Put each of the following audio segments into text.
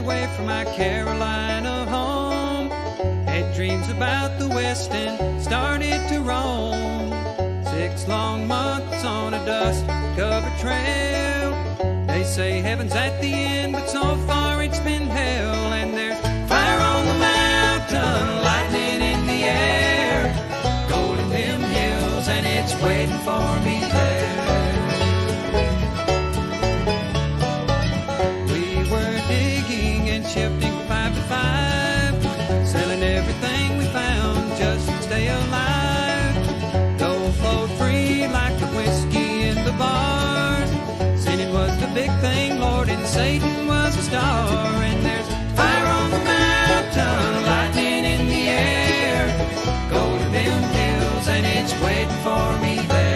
away from my Carolina home. Had dreams about the West and started to roam. 6 long months on a dust-covered trail. They say heaven's at the end, but so far it's been hell. And there's fire on the mountain, lightning in the air, gold in them hills, and it's waiting for me there. We were digging and shifting 5 to 5, selling everything we found just to stay alive. Gold flowed free like the whiskey in the bars. Sin was the big thing, Lord, and Satan was a star. And there's fire on the mountain, lightning in the air, gold in them hills, and it's waiting for me there.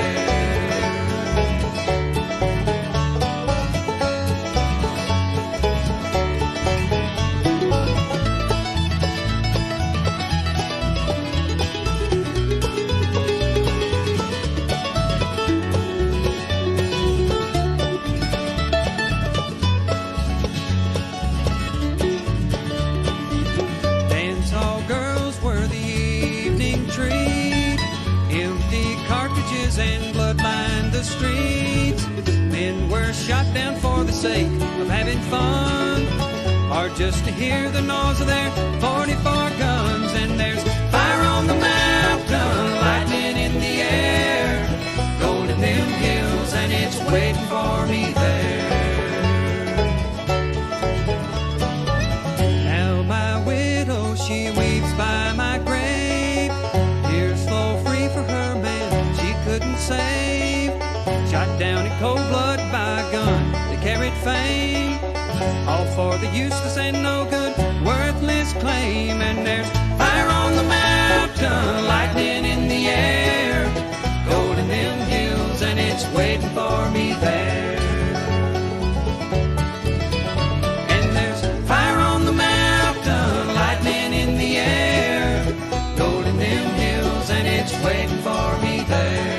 And blood lined the streets. Men were shot down for the sake of having fun, or just to hear the noise of their 44 guns. And there's fire on the mountain, lightning in the air, gold in them hills, and it's waiting for me there. Now my widow, she weeps by my grave. Tears flow free for her man couldn't save. Shot down in cold blood by a gun that carried fame, all for the useless and no good, worthless claim. And there's fire on the mountain, lightning in the air, gold in them hills, and it's waiting for me there. And there's fire on the mountain, lightning in the air, gold in them hills, and it's waiting for me there.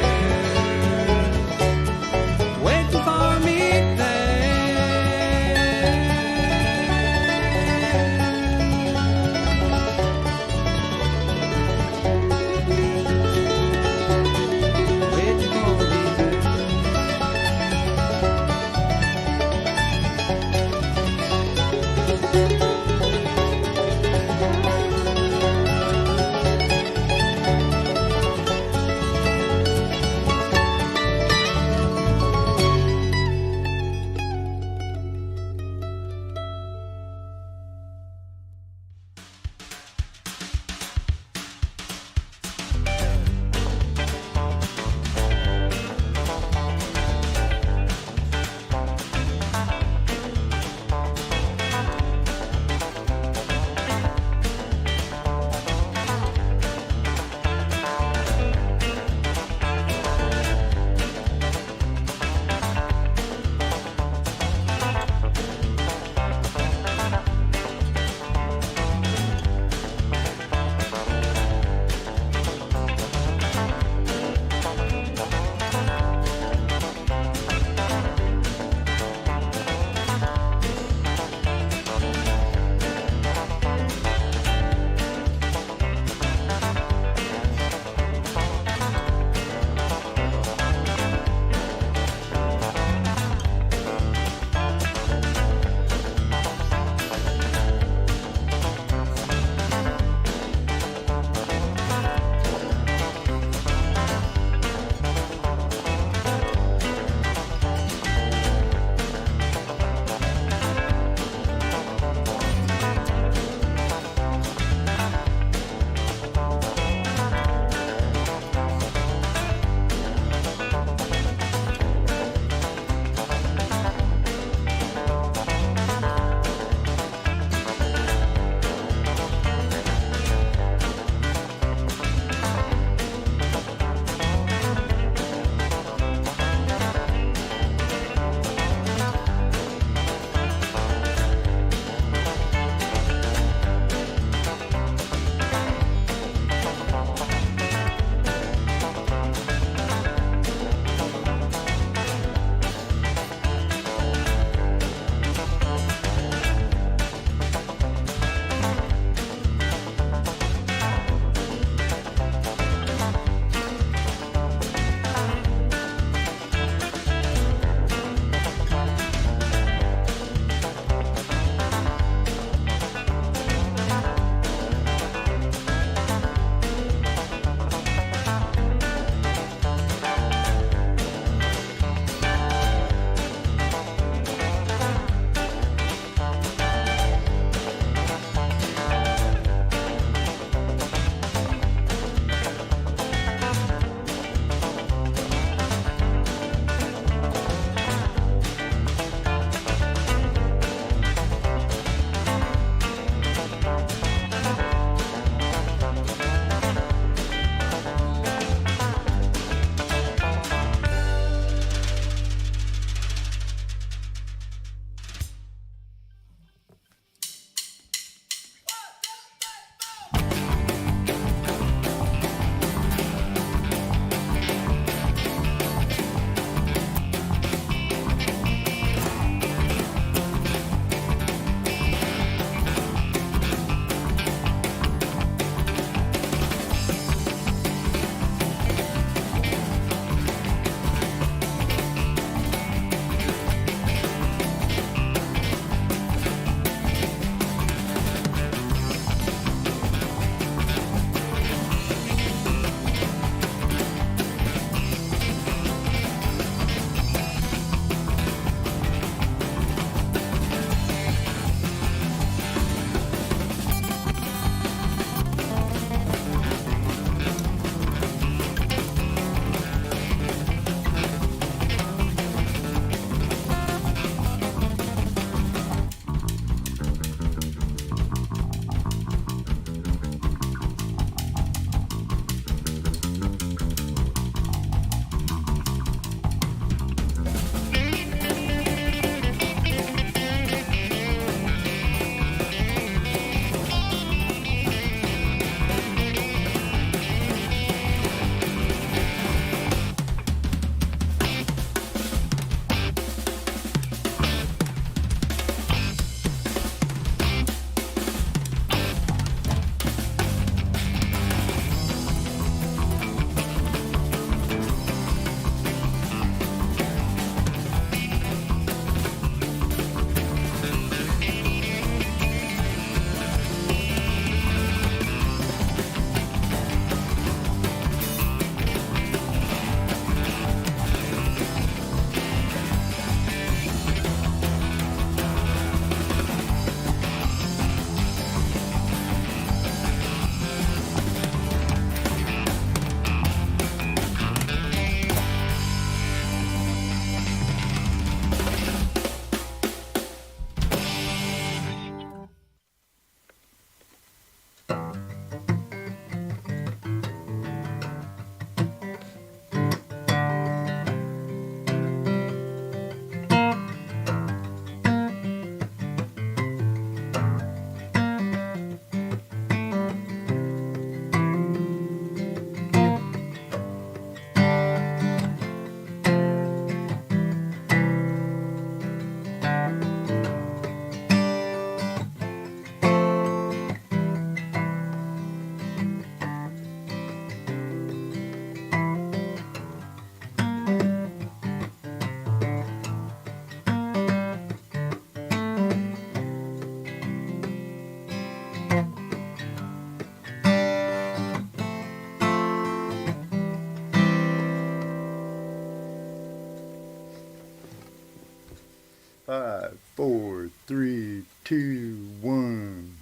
5, 4, 3, 2, 1.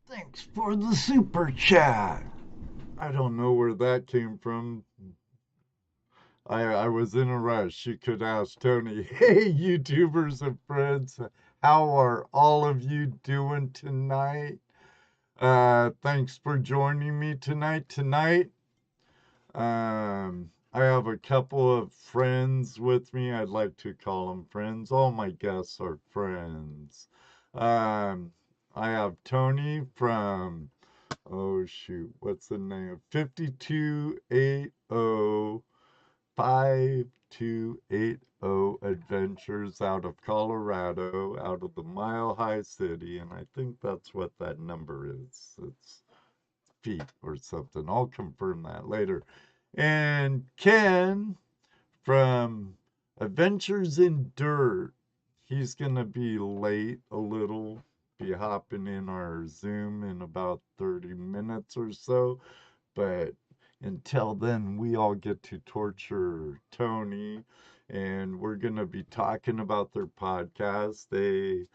Thanks for the super chat. I don't know where that came from. I was in a rush. You could ask Tony. Hey, YouTubers and friends, how are all of you doing tonight? Thanks for joining me tonight. I have a couple of friends with me. I'd like to call them friends. All my guests are friends. I have Tony from, oh shoot, what's the name? 5280 5280 Adventures out of Colorado, out of the Mile High City, and I think that's what that number is. It's feet or something. I'll confirm that later. And Ken from Adventures in Dirt. He's going to be late a little, be hopping in our Zoom in about 30 minutes or so. But until then, we all get to torture Tony, and we're going to be talking about their podcast. They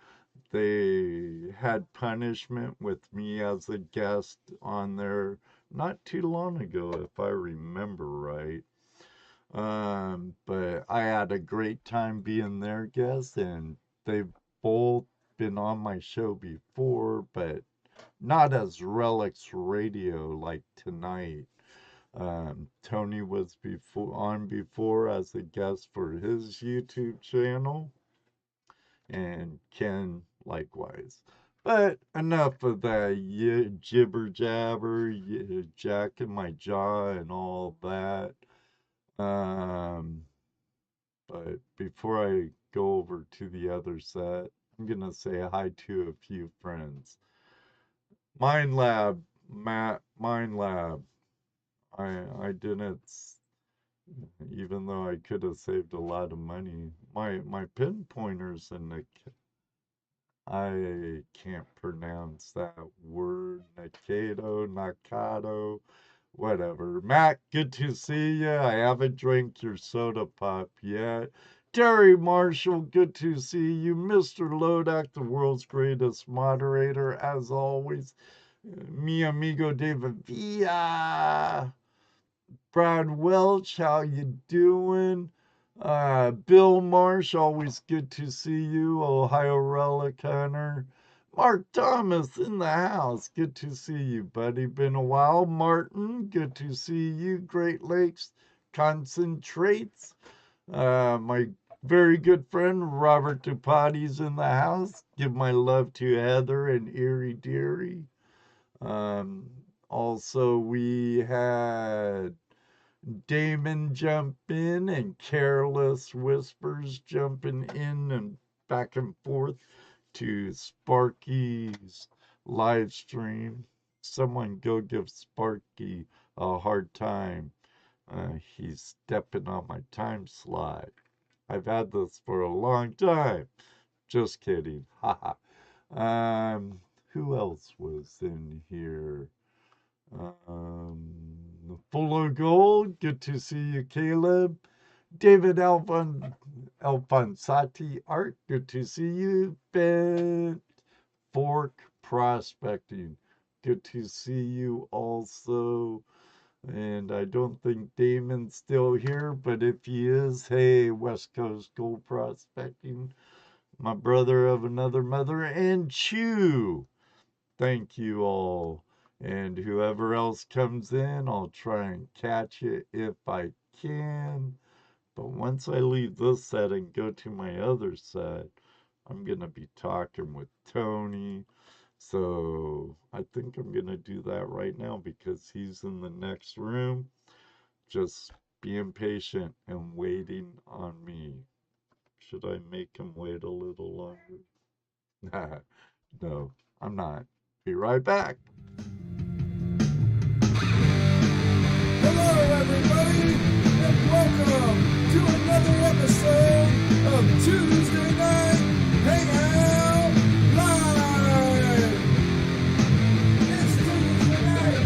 had Punishment with me as a guest on there not too long ago, if I remember right. But I had a great time being their guest, and they've both been on my show before, but not as Relics Radio like tonight. Tony was before as a guest for his YouTube channel, and Ken likewise. But enough of that jibber jabber, jacking my jaw, and all that. Um, but before I go over to the other set, I'm gonna say hi to a few friends. Mind Lab, Matt, Mind Lab. I didn't, even though I could have saved a lot of money. My pinpointers and the I can't pronounce that word. Nakado, whatever. Matt, good to see you. I haven't drank your soda pop yet. Terry Marshall, good to see you. Mr. Lodak, the world's greatest moderator, as always. Mi amigo David Villa. Brad Welch, how you doing? Bill Marsh, always good to see you. Ohio Relic Hunter. Mark Thomas in the house. Good to see you, buddy. Been a while. Martin, good to see you. Great Lakes Concentrates. My very good friend Robert Dupati's in the house. Give my love to Heather and Erie Deary. Also, we had Damon jump in and Careless Whispers jumping in and back and forth to Sparky's live stream. Someone go give Sparky a hard time. He's stepping on my time slot. I've had this for a long time. Just kidding. Haha. Who else was in here? Full of Gold, good to see you, Caleb. David Alphonsati Art, good to see you. Ben Fork Prospecting, good to see you also. And I don't think Damon's still here, but if he is, hey, West Coast Gold Prospecting, my brother of another mother, and Chew. Thank you all. And whoever else comes in, I'll try and catch it if I can. But once I leave this set and go to my other set, I'm going to be talking with Tony. So I think I'm going to do that right now because he's in the next room, just being patient and waiting on me. Should I make him wait a little longer? No, I'm not. Be right back. Hello, everybody, and welcome to another episode of Tuesday Night Hangout Live. It's Tuesday night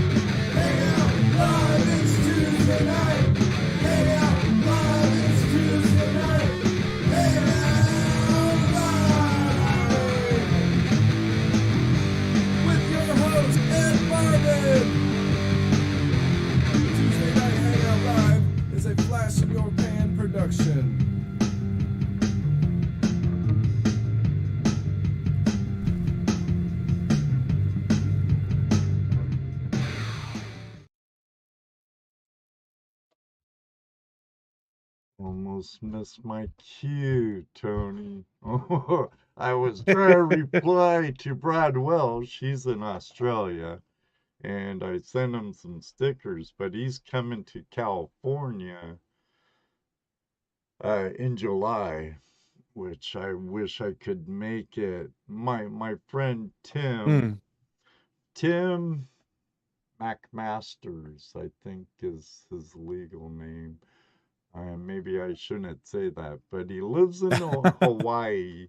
Hangout Live. It's Tuesday night Hangout Live. It's Tuesday night Hangout Live with your host Ed Marvin. Tuesday Night Hangout Live is a Flash in Your Pan production. Almost missed my cue, Tony. Oh, I was trying to reply to Brad Welsh. He's in Australia. And I sent him some stickers, but he's coming to California in July, which I wish I could make it. My friend Tim McMasters, I think is his legal name. Maybe I shouldn't say that, but he lives in Hawaii,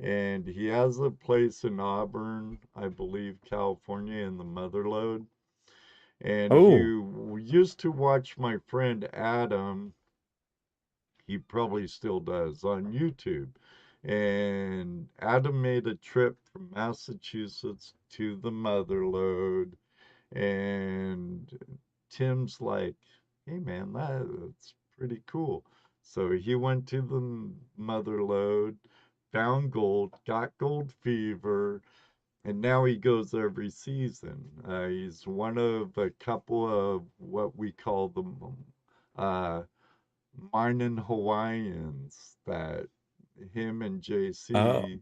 and he has a place in Auburn, I believe, California, in the Motherlode. And you used to watch my friend Adam, he probably still does, on YouTube. And Adam made a trip from Massachusetts to the Motherlode. And Tim's like, hey man, that's pretty cool. So he went to the Motherlode, found gold, got gold fever, and now he goes every season. He's one of a couple of what we call the uh, mining Hawaiians that him and Oh. JC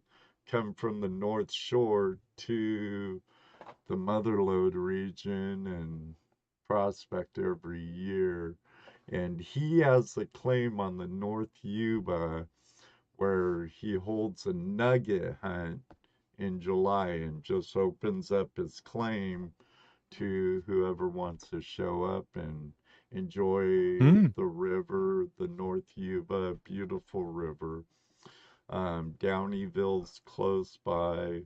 come from the North Shore to the Motherlode region and prospect every year. And he has a claim on the North Yuba where he holds a nugget hunt in July and just opens up his claim to whoever wants to show up and enjoy the river, the North Yuba, beautiful river. Downeyville's close by.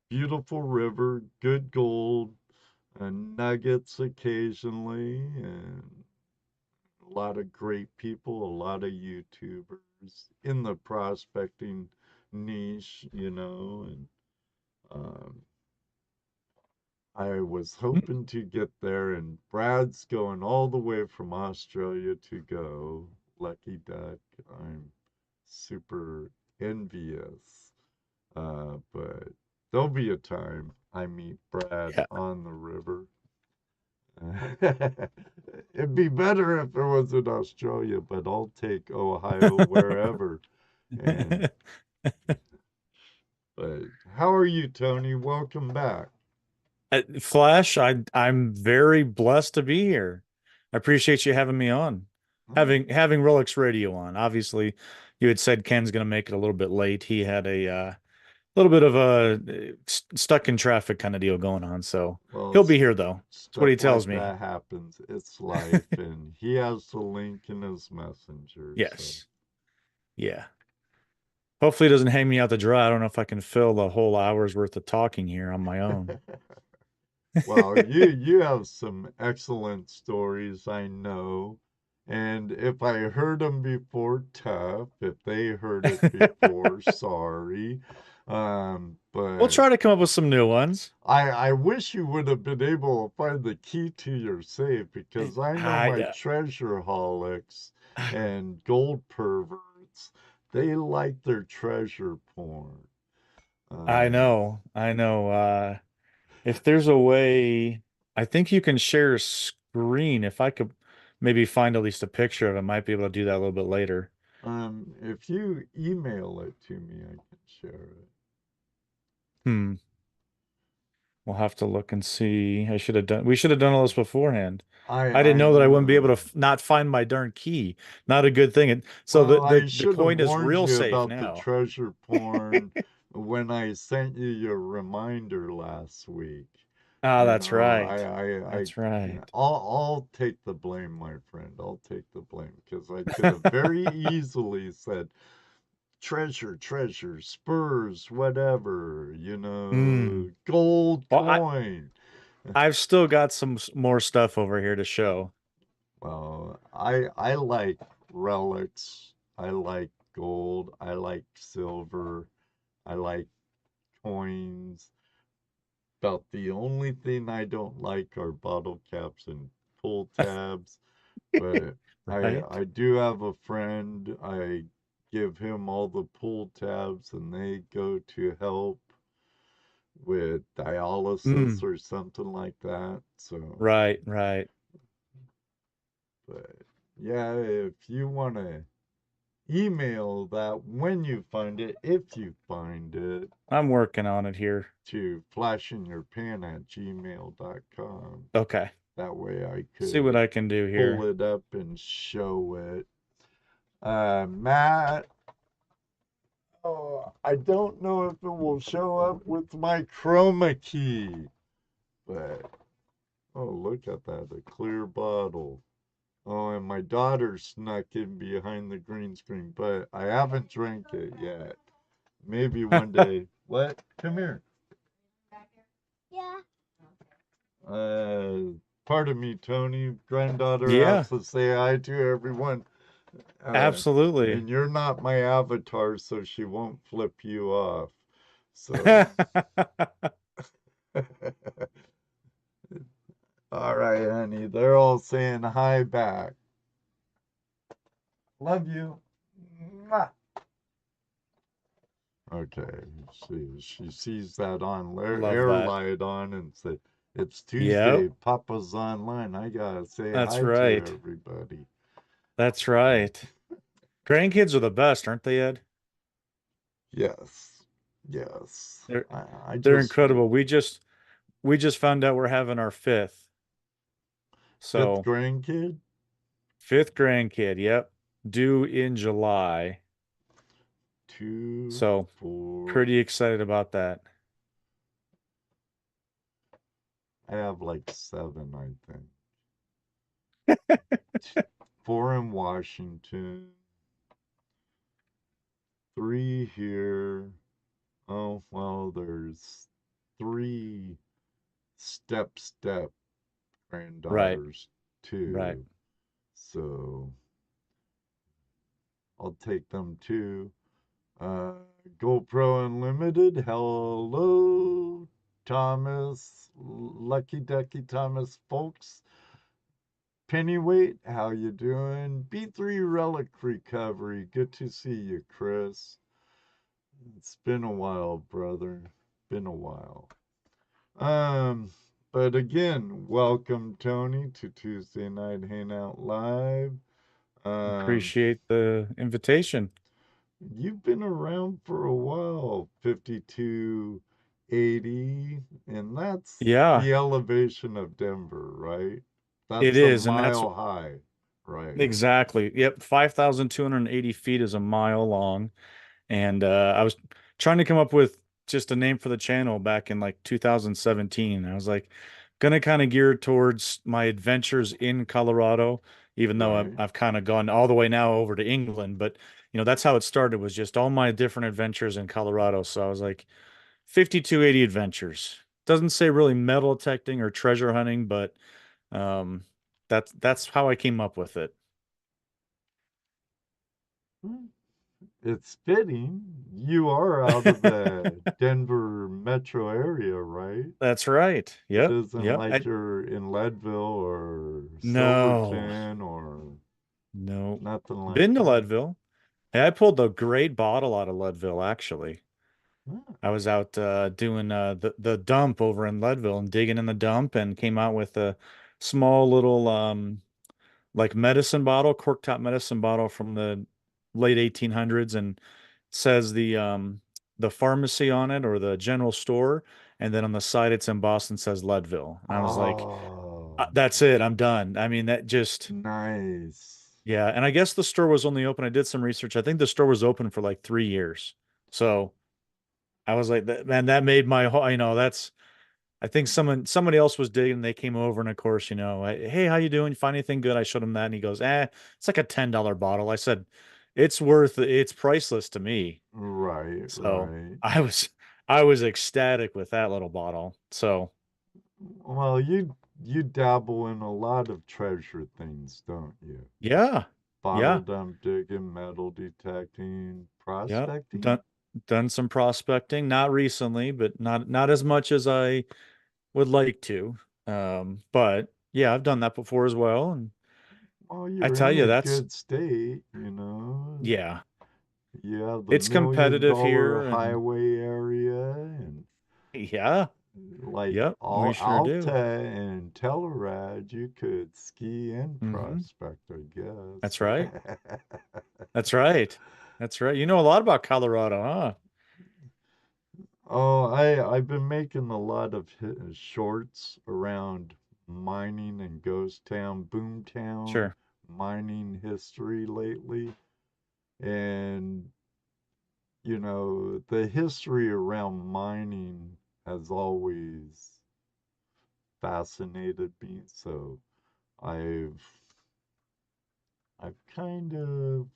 Beautiful river, good gold, nuggets occasionally, and a lot of great people, a lot of YouTubers in the prospecting niche, and um, I was hoping to get there, and Brad's going all the way from Australia to go. Lucky duck. I'm super envious. But there'll be a time I meet Brad Yeah. on the river. It'd be better if it was in Australia, but I'll take Ohio wherever. And but how are you, Tony? Welcome back. Flash, I'm very blessed to be here. I appreciate you having me on. Having Relics Radio on. Obviously, you had said Ken's going to make it a little bit late. He had a little bit of a stuck in traffic kind of deal going on, so Well, he'll be here though. That's what he tells me. That happens. It's life, and he has the link in his messenger. Yes. So. Yeah. Hopefully, he doesn't hang me out to dry. I don't know if I can fill the whole hour's worth of talking here on my own. Well, you have some excellent stories, I know. And if I heard them before, tough. If they heard it before, sorry. But we'll try to come up with some new ones. I wish you would have been able to find the key to your safe, because I know my treasure holics and gold perverts, they like their treasure porn. I Um, know. I know. If there's a way, I think you can share a screen. If I could maybe find at least a picture of it, I might be able to do that a little bit later. if you email it to me, I can share it. Hmm. We'll have to look and see. We should have done all this beforehand. I didn't I know that I wouldn't be able to know. not find my darn key. Not a good thing. And so Well, I the should have coin is warned real you safe about the now. treasure porn when I sent you your reminder last week. Ah, You that's know, right. That's right. I'll take the blame, my friend. I'll take the blame because I could have very easily said treasure, treasure, spurs, whatever, Hmm. gold Well, coin. I've still got some more stuff over here to show. Well, I like relics. I like gold. I like silver. I like coins. About the only thing I don't like are bottle caps and pull tabs. But Right? I do have a friend. I give him all the pull tabs, and they go to help with dialysis Mm, or something like that. So, right, right. but yeah, if you want to email that when you find it, if you find it, I'm working on it here. to flashinyourpan@gmail.com. Okay. That way I See what could I can do pull here. it up and show it. Matt, oh, I don't know if it will show up with my chroma key, but oh, look at that, a clear bottle. Oh, and my daughter snuck in behind the green screen, but I haven't drank it yet. Maybe one day. What? Come here. Yeah. Uh, Pardon me, Tony. Granddaughter has Yeah, to say hi to everyone. Uh, absolutely. and you're not my avatar, so she won't flip you off. So, all right, honey. They're all saying hi back. Love you. Mwah. Okay, she sees that on Love air that. light on and say, "It's Tuesday. Yep, Papa's online. I gotta say that's hi to right. everybody." That's right. Grandkids are the best, aren't they, Ed? Yes, yes. They're I they're just incredible. We just found out we're having our fifth. fifth So, grandkid. fifth grandkid, yep, due in July. Two, So, four. pretty excited about that. I have like seven, I think. Four in Washington, three here. Oh, well, there's three step Right, granddaughters right. too. So I'll take them too. Uh, GoPro Unlimited. Hello, Thomas. Lucky Ducky Thomas, folks. Pennyweight, how you doing? B3 Relic Recovery. Good to see you, Chris. It's been a while, brother. Been a while. Um, but again, welcome Tony to Tuesday Night Hangout Live. Um, Appreciate the invitation. you've been around for a while, 5280, and that's Yeah, the elevation of Denver, right? it That's a is, and that's mile high, right? exactly. Yep, 5,280 feet is a mile long. And I was trying to come up with just a name for the channel back in like 2017. I was like, gonna kind of gear towards my adventures in Colorado, even though Right. I've kind of gone all the way now over to England. But that's how it started, was just all my different adventures in Colorado. So I was like, 5280 adventures. Doesn't say really metal detecting or treasure hunting, but um, that's how I came up with it. Hmm. It's fitting. You are out of the Denver metro area, right? That's right. It Yep. isn't Yep. like you're in Leadville or No. Silverton or No. nothing like Been to that. Leadville. Hey, I pulled a great bottle out of Leadville, actually. Ah, I was out doing the dump over in Leadville and digging in the dump and came out with a small little like medicine bottle, cork top medicine bottle from the late 1800s, and says the pharmacy on it or the general store, and then on the side it's embossed and says Leadville. And I was like, oh, That's it, I'm done." I mean, that just nice. yeah, and I guess the store was only open. I did some research. I think the store was open for like 3 years. So I was like, Man, that made my whole, that's, I think somebody else was digging. They came over, and of course, hey, how you doing? You find anything good? I showed him that, and he goes, it's like a $10 bottle. I said, it's priceless to me. Right, So right. I was ecstatic with that little bottle. So Well, you dabble in a lot of treasure things, don't you? yeah, Bottle yeah, dump digging, metal detecting, yeah. prospecting. Done some prospecting, not recently, but not as much as I would like to. But yeah, I've done that before as well. And Well, I you're tell in you, a that's good state, you know. yeah, You have the it's million competitive dollar here, and highway area and yeah, like yep, we all sure Alta do. and Telluride, you could ski and Hmm. prospect, I That's guess. right. That's right. That's right. You know a lot about Colorado, huh? Oh, I've been making a lot of shorts around mining and ghost town, boom town, Sure. mining history lately. And the history around mining has always fascinated me. So I've I've kind of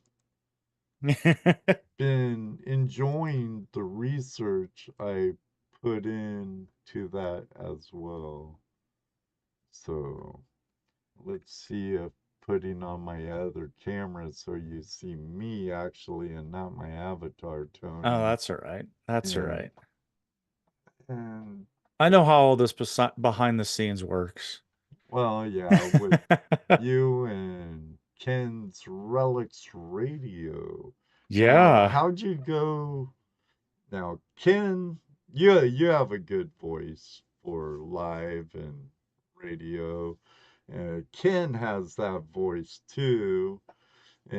been enjoying the research I put into that as well. So let's see if putting on my other camera so you see me actually and not my avatar, Oh, Tony. that's all right. That's all And right. and I know how all this behind the scenes works. well, yeah, with you and Ken's Relics Radio. Now, Yeah. how'd you go? Now, Ken, you have a good voice for live and radio. Ken has that voice too,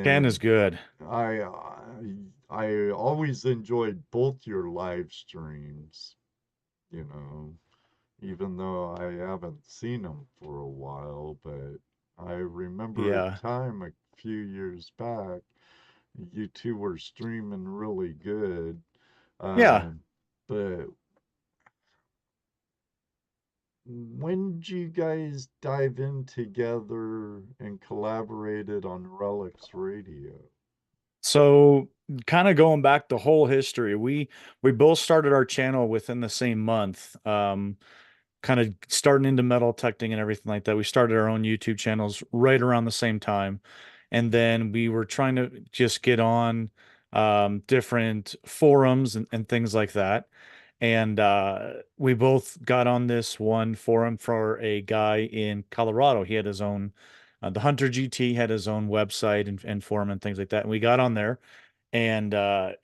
Ken is and good. I always enjoyed both your live streams. You know, even though I haven't seen them for a while, but I remember a Yeah. time a few years back, you two were streaming really good. Yeah. Um, but when did you guys dive in together and collaborated on Relics Radio? So kind of going back the whole history, we both started our channel within the same month. Kind of starting into metal detecting and everything like that. We started our own YouTube channels right around the same time. And then we were trying to just get on different forums and things like that. And we both got on this one forum for a guy in Colorado. He had his own, the Hunter GT had his own website and forum and things like that. And we got on there, and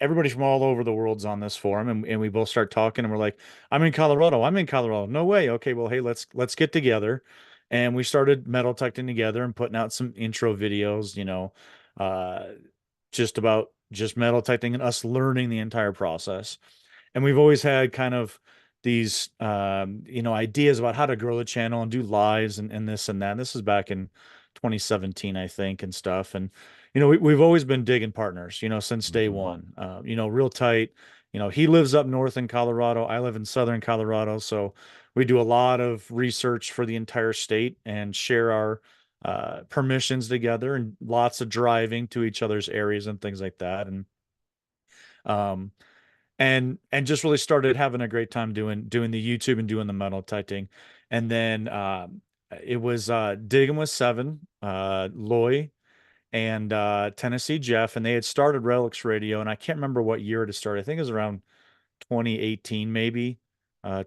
everybody from all over the world's on this forum, and we both start talking, and we're like, I'm in Colorado, no way. Okay, well, hey, let's get together. And we started metal detecting together and putting out some intro videos, uh just metal detecting and us learning the entire process. And we've always had kind of these ideas about how to grow the channel and do lives and this and that. And this is back in 2017, I think, and stuff. And we've always been digging partners, since day Hmm. one. Real tight. He lives up north in Colorado. I live in southern Colorado, so we do a lot of research for the entire state and share our permissions together, and lots of driving to each other's areas and things like that. Um, and just really started having a great time doing the YouTube and doing the metal typing. And then it was Digging with Seven, Loy, and Tennessee Jeff, and they had started Relics Radio, and I can't remember what year it started. I think it was around 2018, maybe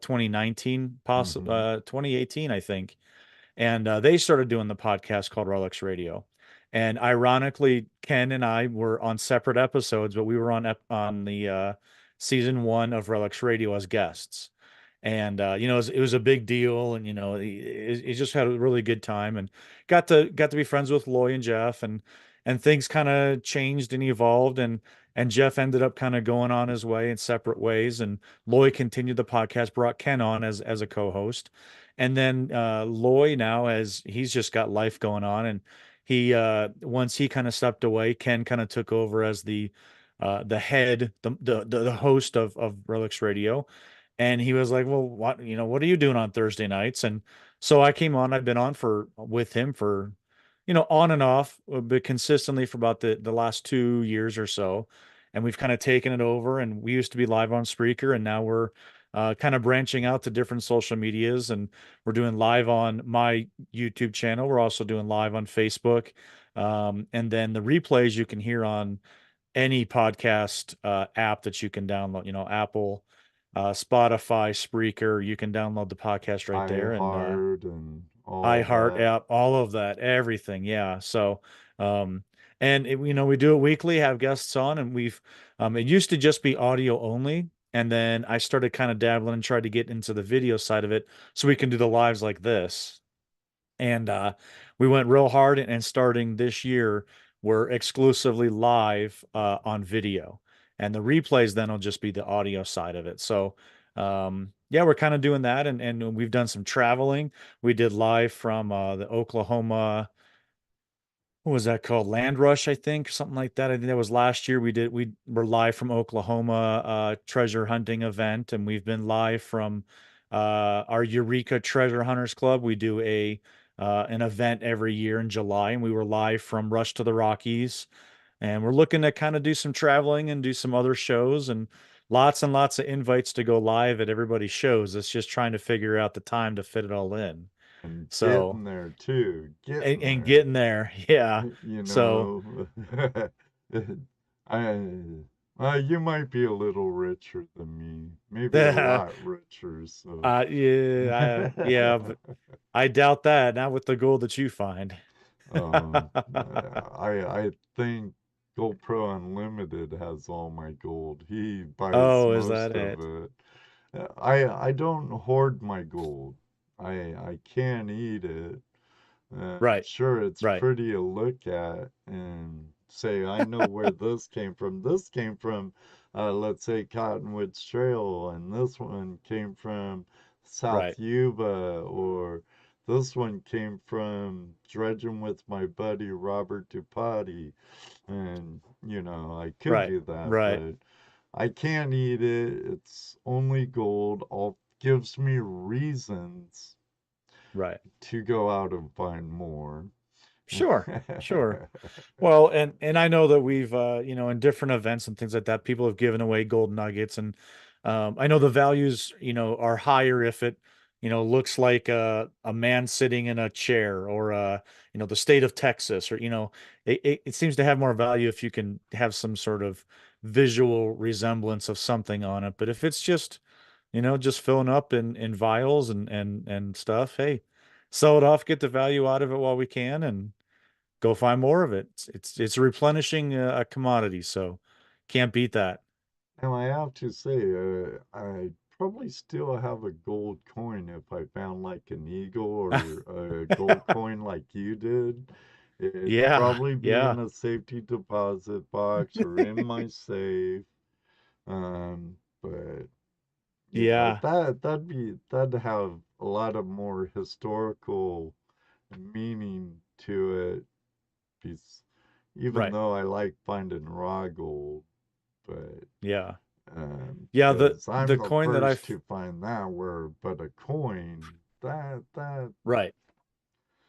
2019, possible Hmm. 2018, I think. and they started doing the podcast called Relics Radio. And ironically, Ken and I were on separate episodes, but we were on the season 1 of Relics Radio as guests. And it was a big deal, and it just had a really good time, and got to be friends with Loy and Jeff, and things kind of changed and evolved, and Jeff ended up kind of going on his way in separate ways, and Loy continued the podcast, brought Ken on as a co-host, and then Loy now, as he's just got life going on, and he once he kind of stepped away, Ken kind of took over as the head, the host of Relics Radio. And he was like, well, what are you doing on Thursday nights? And so I came on. I've been on with him for, on and off, but consistently for about the last 2 years or so. And we've kind of taken it over. And we used to be live on Spreaker, and now we're kind of branching out to different social medias. And we're doing live on my YouTube channel. We're also doing live on Facebook. And then the replays you can hear on any podcast app that you can download, Apple, Spotify, Spreaker. You can download the podcast right there, and iHeart and all iHeart that. app, all of that, everything. Yeah. So, and we do it weekly, have guests on, and it used to just be audio only. And then I started kind of dabbling and tried to get into the video side of it so we can do the lives like this. And we went real hard, and starting this year, we're exclusively live on video. And the replays then will just be the audio side of it. So yeah, we're kind of doing that, and we've done some traveling. We did live from the Oklahoma, what was that called? Land Rush, I think, something like that. I think that was last year. We were live from Oklahoma treasure hunting event, and we've been live from our Eureka Treasure Hunters Club. We do an event every year in July, and we were live from Rush to the Rockies. And we're looking to kind of do some traveling and do some other shows, and lots of invites to go live at everybody's shows. It's just trying to figure out the time to fit it all in. And So, getting there too. and, Getting and there. getting there. Yeah. You So, know, I, you might be a little richer than me, maybe a lot richer. So, yeah, but I doubt that. Not with the gold that you find. I think GoPro Unlimited has all my gold. He buys Oh, is that most of it? it. I don't hoard my gold. I can't eat it. Right, Sure, it's right, pretty to look at and say, I know where this came from. This came from, let's say, Cottonwoods Trail, and this one came from right, South Yuba, or this one came from dredging with my buddy Robert Dupaty. And, I could right, do that, right, but I can't eat it. It's only gold. All gives me reasons right. to go out and find more. Sure, sure. Well, and I know that we've in different events and things like that, people have given away gold nuggets, and I know the values, are higher if it, looks like a man sitting in a chair, or the state of Texas, or it seems to have more value if you can have some sort of visual resemblance of something on it. But if it's just filling up in vials and stuff, hey, sell it off, get the value out of it while we can, and go find more of it. It's replenishing a commodity, so can't beat that. Now I have to say, I probably still have a gold coin if I found like an eagle or a gold coin like you did. It'd Yeah, probably be yeah, in a safety deposit box or in my safe. But yeah, that'd have a lot of more historical meaning to it. Because even right, though I like finding raw gold, but yeah, yeah. The because I'm the the coin that first I've to find that where, but a coin, that right,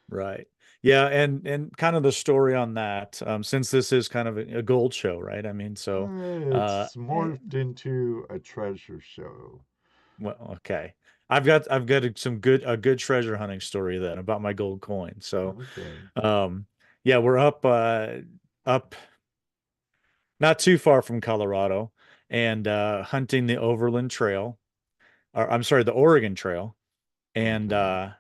right, yeah, and kind of the story on that, since this is kind of a gold show, right? I mean, so uh, it's morphed into a treasure show. well, okay. I've got a good treasure hunting story then about my gold coin. So, Okay, um, yeah, we're up not too far from Colorado, and hunting the Overland Trail, or I'm sorry, the Oregon Trail, and okay.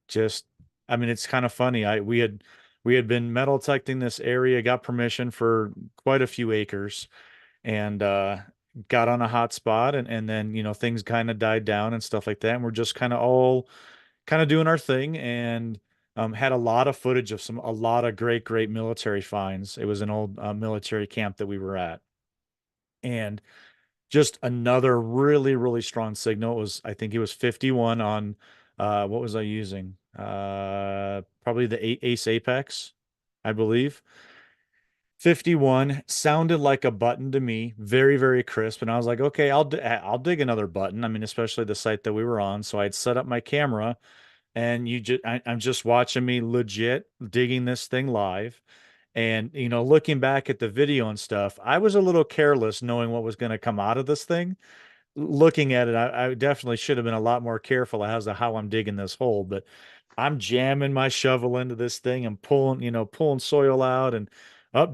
just, I mean, it's kind of funny. We had been metal detecting this area, got permission for quite a few acres, and got on a hot spot, and then things kind of died down and stuff like that, and we're just kind of all kind of doing our thing, and had a lot of footage of a lot of great military finds. It was an old military camp that we were at, and just another really strong signal. It was, I think it was 51 on what was I using? Probably the Ace Apex, I believe. 51 sounded like a button to me, very crisp, and I was like, okay, I'll dig another button. I mean, especially the site that we were on. So I'd set up my camera, and I'm just watching me legit digging this thing live. And looking back at the video and stuff, I was a little careless knowing what was going to come out of this thing. Looking at it, I definitely should have been a lot more careful as to how I'm digging this hole. But I'm jamming my shovel into this thing and pulling soil out, and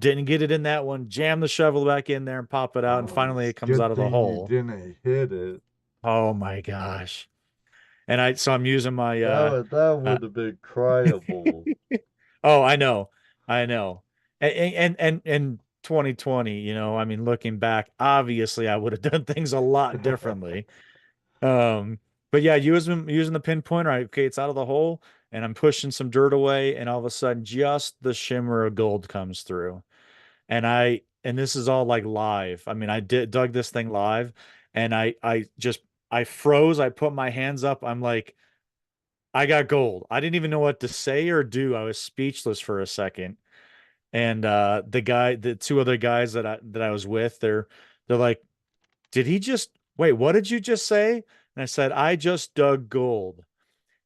didn't get it in that one. Jam the shovel back in there and pop it out, and Oh, finally it's it comes good out of the thing you hole. didn't hit it. Oh my gosh. And so I'm using my That uh would have been cryable. oh, I know. And 2020, I mean, looking back, obviously I would have done things a lot differently. Um, but yeah, using the pinpointer, okay, it's out of the hole, and I'm pushing some dirt away, and all of a sudden, just the shimmer of gold comes through, and this is all like live. I mean, I dug this thing live, and I froze. I put my hands up. I'm like, I got gold. I didn't even know what to say or do. I was speechless for a second. And the two other guys that I was with, they're like, did he just wait, what did you just say? And I said, I just dug gold.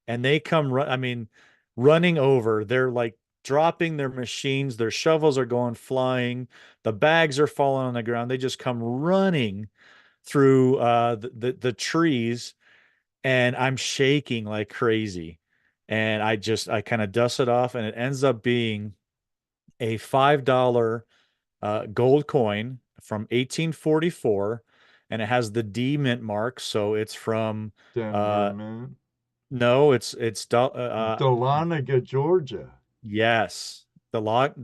And they come I mean, running over. They're like dropping their machines, their shovels are going flying, the bags are falling on the ground. They just come running through the trees, and I'm shaking like crazy. And I kind of dust it off, and it ends up being a $5 gold coin from 1844, and it has the D mint mark, so it's from Denver, uh man. no, it's Dahlonega, Georgia. yes, the log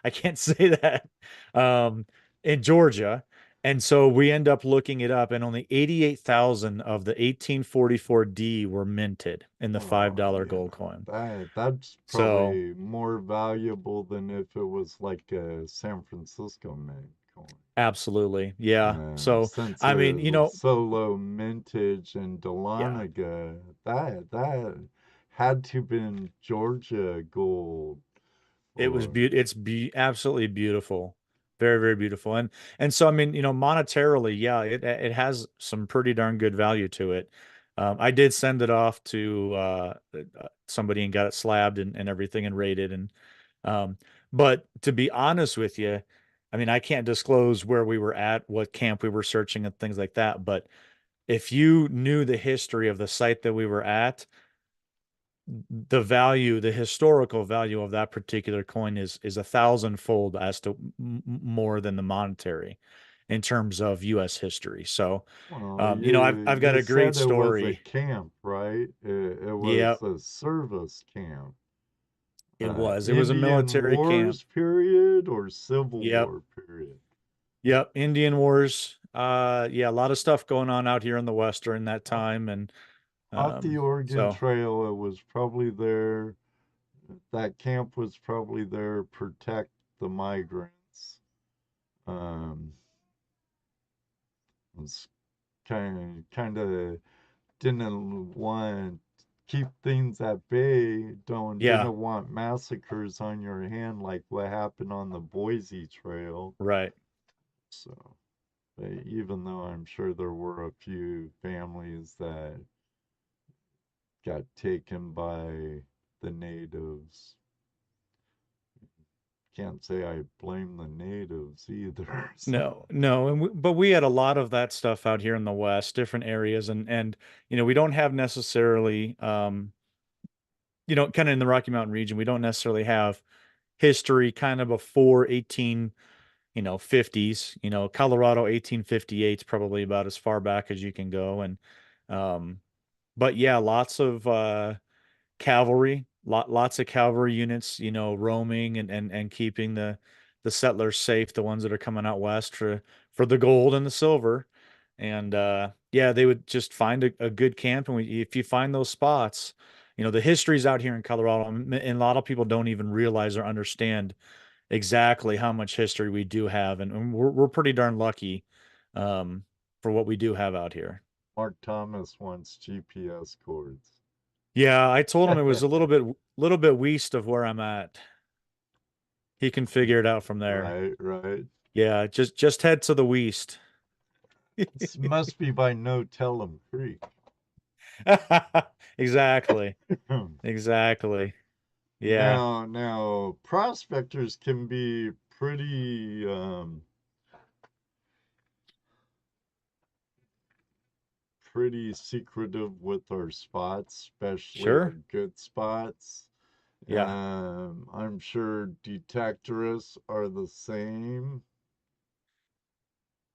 I can't say that, um in Georgia. And so we end up looking it up, and only 88,000 of the 1844 D were minted in the Oh $5 yeah, gold coin. that's So probably more valuable than if it was like a San Francisco mint coin. absolutely, yeah. So Since I mean, it was so low mintage in yeah, Dahlonega, that had to been Georgia gold it was or absolutely beautiful. Very beautiful. And so I mean, monetarily, yeah, it has some pretty darn good value to it. I did send it off to somebody and got it slabbed and everything and rated, and um but to be honest with you, I mean, I can't disclose where we were at, what camp we were searching and things like that, but if you knew the history of the site that we were at, the historical value of that particular coin is a thousandfold as to more than the monetary in terms of U.S. history. So, well, I've got you a great said it was a story. camp, right? It Yeah, was a service camp. it was. It was a Indian military camp. Wars period or Civil Yep, War period? yep. Indian Wars. Yeah, a lot of stuff going on out here in the West during that O- time, and Off the Oregon so Trail, it was probably there. That camp was probably there to protect the migrants. Um, was kind of didn't want keep things at bay. yeah, Didn't want massacres on your hand like what happened on the Boise Trail. right. So, even though I'm sure there were a few families that got taken by the natives, can't say I blame the natives either. No, So, no, but we had a lot of that stuff out here in the West, different areas, and we don't have necessarily, kind of in the Rocky Mountain region, we don't necessarily have history kind of before 18, 50s. Colorado 1858 is probably about as far back as you can go, and um, but yeah, lots of cavalry, lots of cavalry units, roaming and keeping the settlers safe, the ones that are coming out west for the gold and the silver. And yeah, they would just find a good camp. And if you find those spots, the history's out here in Colorado, and a lot of people don't even realize or understand exactly how much history we do have. And we're pretty darn lucky for what we do have out here. Mark Thomas wants GPS cords. Yeah, I told him it was a little bit west of where I'm at. He can figure it out from there. Right, right. Yeah, just head to the west. This must be by No Tell 'em Creek. Exactly. Exactly. Yeah. Now, prospectors can be pretty secretive with our spots, especially our Sure. good spots. Yeah. I'm sure detectorists are the same.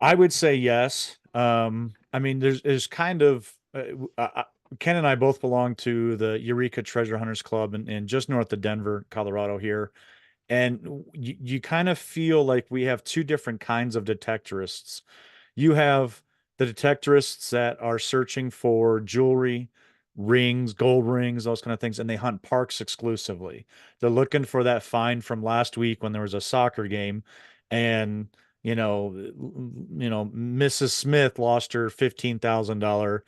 I would say yes. I mean, there's kind of Ken and I both belong to the Eureka Treasure Hunters Club in just north of Denver, Colorado here. And you kind of feel like we have two different kinds of detectorists. You have the detectorists that are searching for jewelry, rings, gold rings, those kind of things, and they hunt parks exclusively. They're looking for that find from last week when there was a soccer game, and Mrs. Smith lost her $15,000,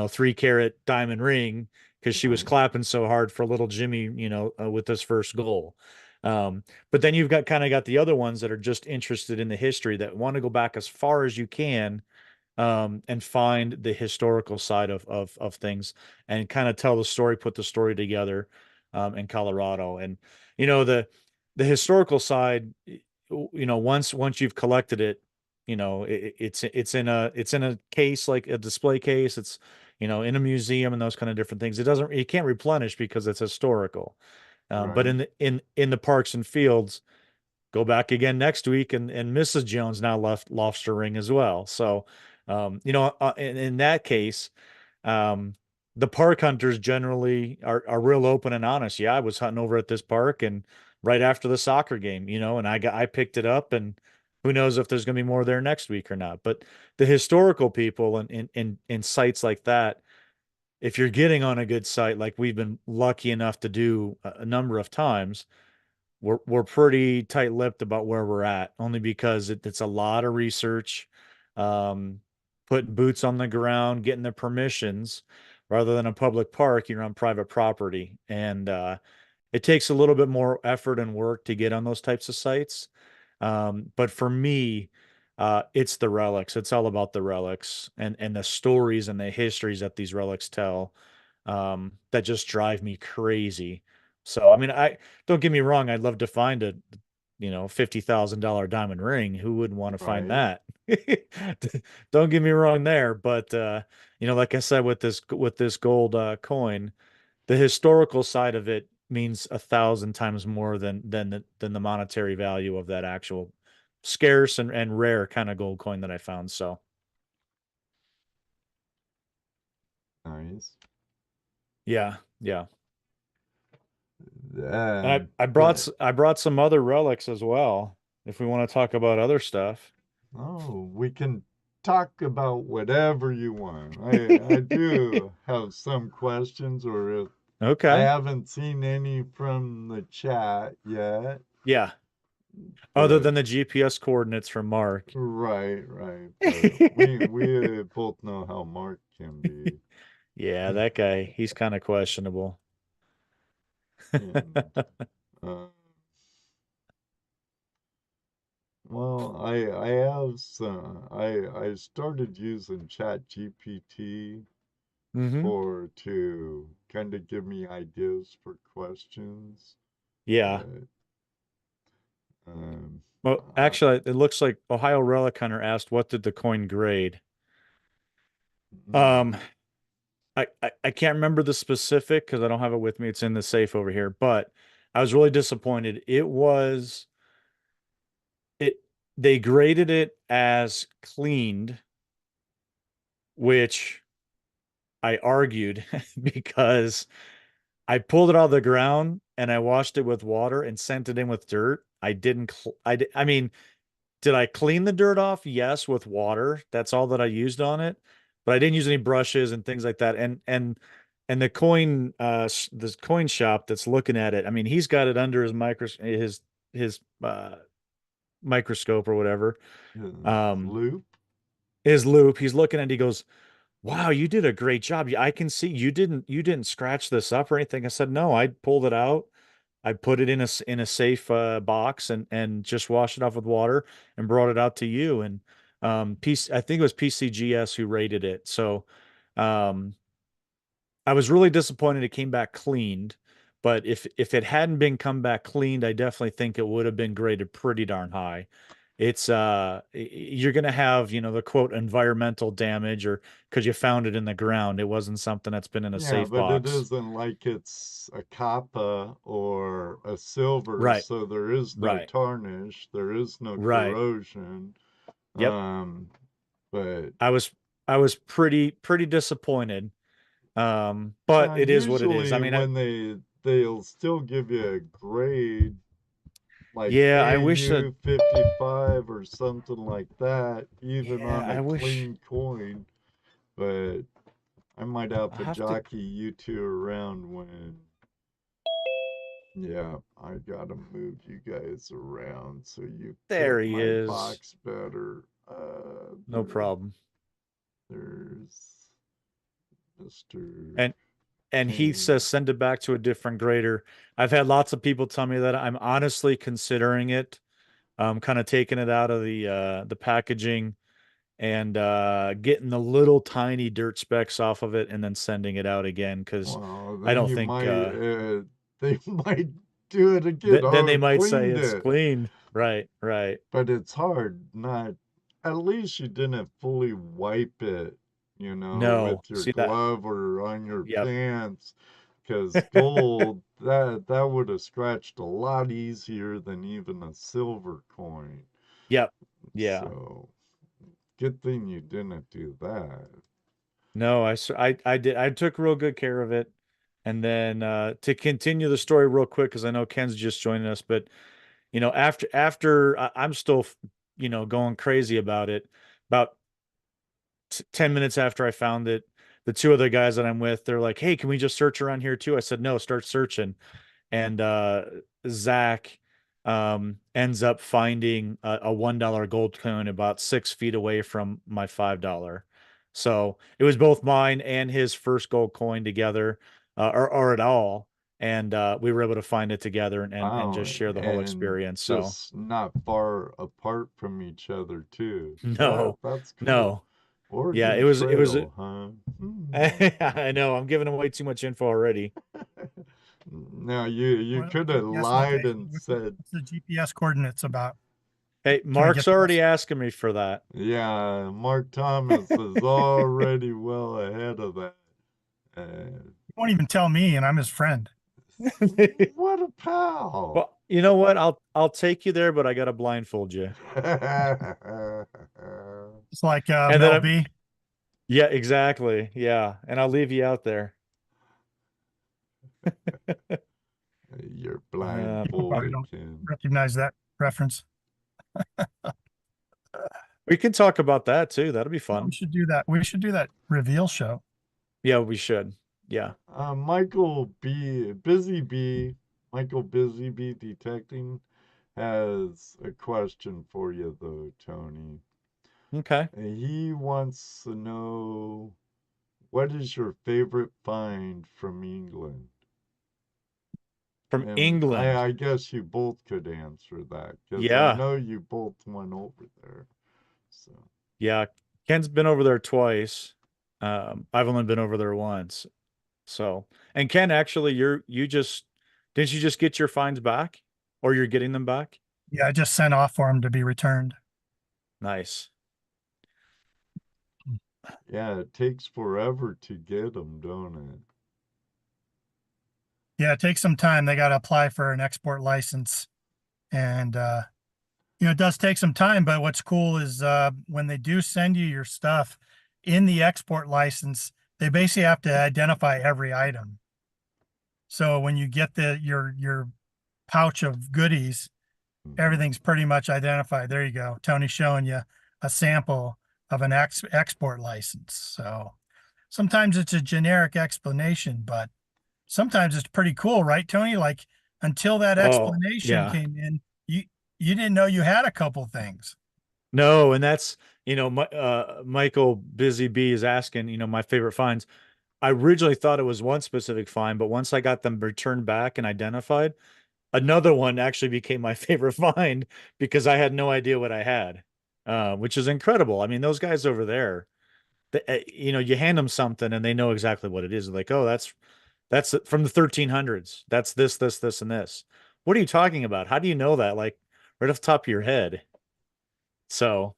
3 carat diamond ring because she was Right, clapping so hard for little Jimmy, with his first goal. But then you've got the other ones that are just interested in the history that want to go back as far as you can, and find the historical side of things and kind of tell the story, put the story together, in Colorado. And the historical side, once you've collected it, it's in a case, like a display case. It's in a museum and those kind of different things. It can't replenish because it's historical. But right. in the parks and fields, go back again next week, and Mrs. Jones now lost her ring as well. So, in that case, um, the park hunters generally are real open and honest. Yeah, I was hunting over at this park, and right after the soccer game, and I picked it up, and who knows if there's going to be more there next week or not. But the historical people and in sites like that, if you're getting on a good site like we've been lucky enough to do a number of times, we're pretty tight-lipped about where we're at, only because it's a lot of research, um, putting boots on the ground, getting the permissions. Rather than a public park, you're on private property, and it takes a little bit more effort and work to get on those types of sites. But for me, it's the relics. It's all about the relics and the stories and the histories that these relics tell, that just drive me crazy. So, I mean, I don't get me wrong. I'd love to find a, $50,000 diamond ring. Who wouldn't want to find Right. that? Don't get me wrong there. But, like I said, with this gold coin, the historical side of it means 1,000 times more than the monetary value of that actual scarce and rare kind of gold coin that I found. So Nice. yeah, yeah. And Then, I brought some other relics as well, if we want to talk about other stuff. we can talk about whatever you want. I do have some questions, or if I Okay. haven't seen any from the chat yet, Yeah. Other but than the GPS coordinates from Mark. right. But we both know how Mark can be. Yeah, that guy, he's kind of questionable. And uh, well, I have some. I started using Chat GPT Hmm. for to kind of give me ideas for questions, Yeah. but um, Well, uh, actually, it looks like Ohio Relic Hunter asked, "What did the coin grade?" Um, mm, I can't remember the specific because I don't have it with me. It's in the safe over here. But I was really disappointed. It they graded it as cleaned, which I argued because I pulled it out of the ground and I washed it with water and sent it in with dirt. I didn't, I mean, did I clean the dirt off? Yes, with water. That's all that I used on it. But I didn't use any brushes and things like that. And the coin this coin shop that's looking at it, I mean, he's got it under his microscope or whatever. His Um loop. his loop. He's looking at it, he goes, "Wow, you did a great job. I can see you didn't scratch this up or anything." I said, "No, I pulled it out. I put it in a safe box and just washed it off with water and brought it out to you." And I think it was PCGS who rated it. So um, I was really disappointed it came back cleaned. But if it hadn't been come back cleaned, I definitely think it would have been graded pretty darn high. It's you're gonna have, the quote environmental damage, or because you found it in the ground. It wasn't something that's been in a Yeah, safe but it box. isn't like it's a copper or a silver, Right, so there is no right, tarnish, there is no right. corrosion. Yep. Um, but I was I was pretty disappointed. But it is what it is. I usually mean, when they'll still give you a grade like yeah, I wish that AU 55 or something like that, even yeah, on a I wish clean coin. But I might have I to have to jockey you two around when, yeah, I gotta move you guys around so you fit there he my is. box better. No problem. There's Mr. And Heath says King. send it back to a different grader. I've had lots of people tell me that. I'm honestly considering it. Kind of taking it out of the packaging and getting the little tiny dirt specks off of it and then sending it out again because Well, I then don't you think might, they might do it again. then Oh, they it might say cleaned it's it. clean. Right, right. But it's hard not, at least you didn't fully wipe it, No, with your see that? glove or on your Yep. pants. Because gold, that would have scratched a lot easier than even a silver coin. Yep. Yeah. So, good thing you didn't do that. No, I did. I took real good care of it. And then to continue the story real quick, because I know Ken's just joining us, but after I'm still, going crazy about it. About 10 minutes after I found it, the two other guys that I'm with, they're like, "Hey, can we just search around here too?" I said, "No, start searching." And Zach ends up finding a $1 gold coin about 6 feet away from my $5. So it was both mine and his first gold coin together, or at all, and we were able to find it together and Wow, just share the whole and experience. So just not far apart from each other too. no, That's cool. no, yeah, Oregon it was. Trail, huh? I know I'm giving away too much info already. Now you What could have GPS lied location? and said, What's the GPS coordinates about? Hey, Can we Mark's get those? already asking me for that. yeah, Mark Thomas is already well ahead of that. Uh, He won't even tell me, and I'm his friend. what a pal! Well, you know what? I'll take you there, but I gotta blindfold you. It's like And then Mel B. yeah, exactly. Yeah. And I'll leave you out there. You're People probably blindfolded, don't Ken. recognize that reference. We can talk about that too. That'll be Oh, we fun. should do that. We should do that reveal show. Yeah, we should. Yeah. Michael Busy Bee, Michael Busy Bee Detecting has a question for you though, Tony. Okay. He wants to know, what is your favorite find from England? From And England. I guess you both could answer that because I Yeah. know you both went over there. So Yeah. Ken's been over there twice. I've only been over there once. So, and Ken, actually, didn't you just get your fines back, or you're getting them back? Yeah, I just sent off for him to be returned. Nice. yeah, it takes forever to get them, don't it? Yeah, it takes some time. They got to apply for an export license, and it does take some time. But what's cool is when they do send you your stuff in the export license, they basically have to identify every item. So when you get your pouch of goodies, Mhm. everything's pretty much identified. There you go. Tony's showing you a sample of an export license. So sometimes it's a generic explanation, but sometimes it's pretty cool, right, Tony? Like until that Oh, explanation yeah. came in, you didn't know you had a couple things. No, and that's, Michael Busy Bee is asking, my favorite finds. I originally thought it was one specific find, but once I got them returned back and identified, another one actually became my favorite find because I had no idea what I had, which is incredible. I mean, those guys over there, you hand them something and they know exactly what it is. Like, oh, that's from the 1300s. That's this, and this. What are you talking about? How do you know that? Like right off the top of your head. So,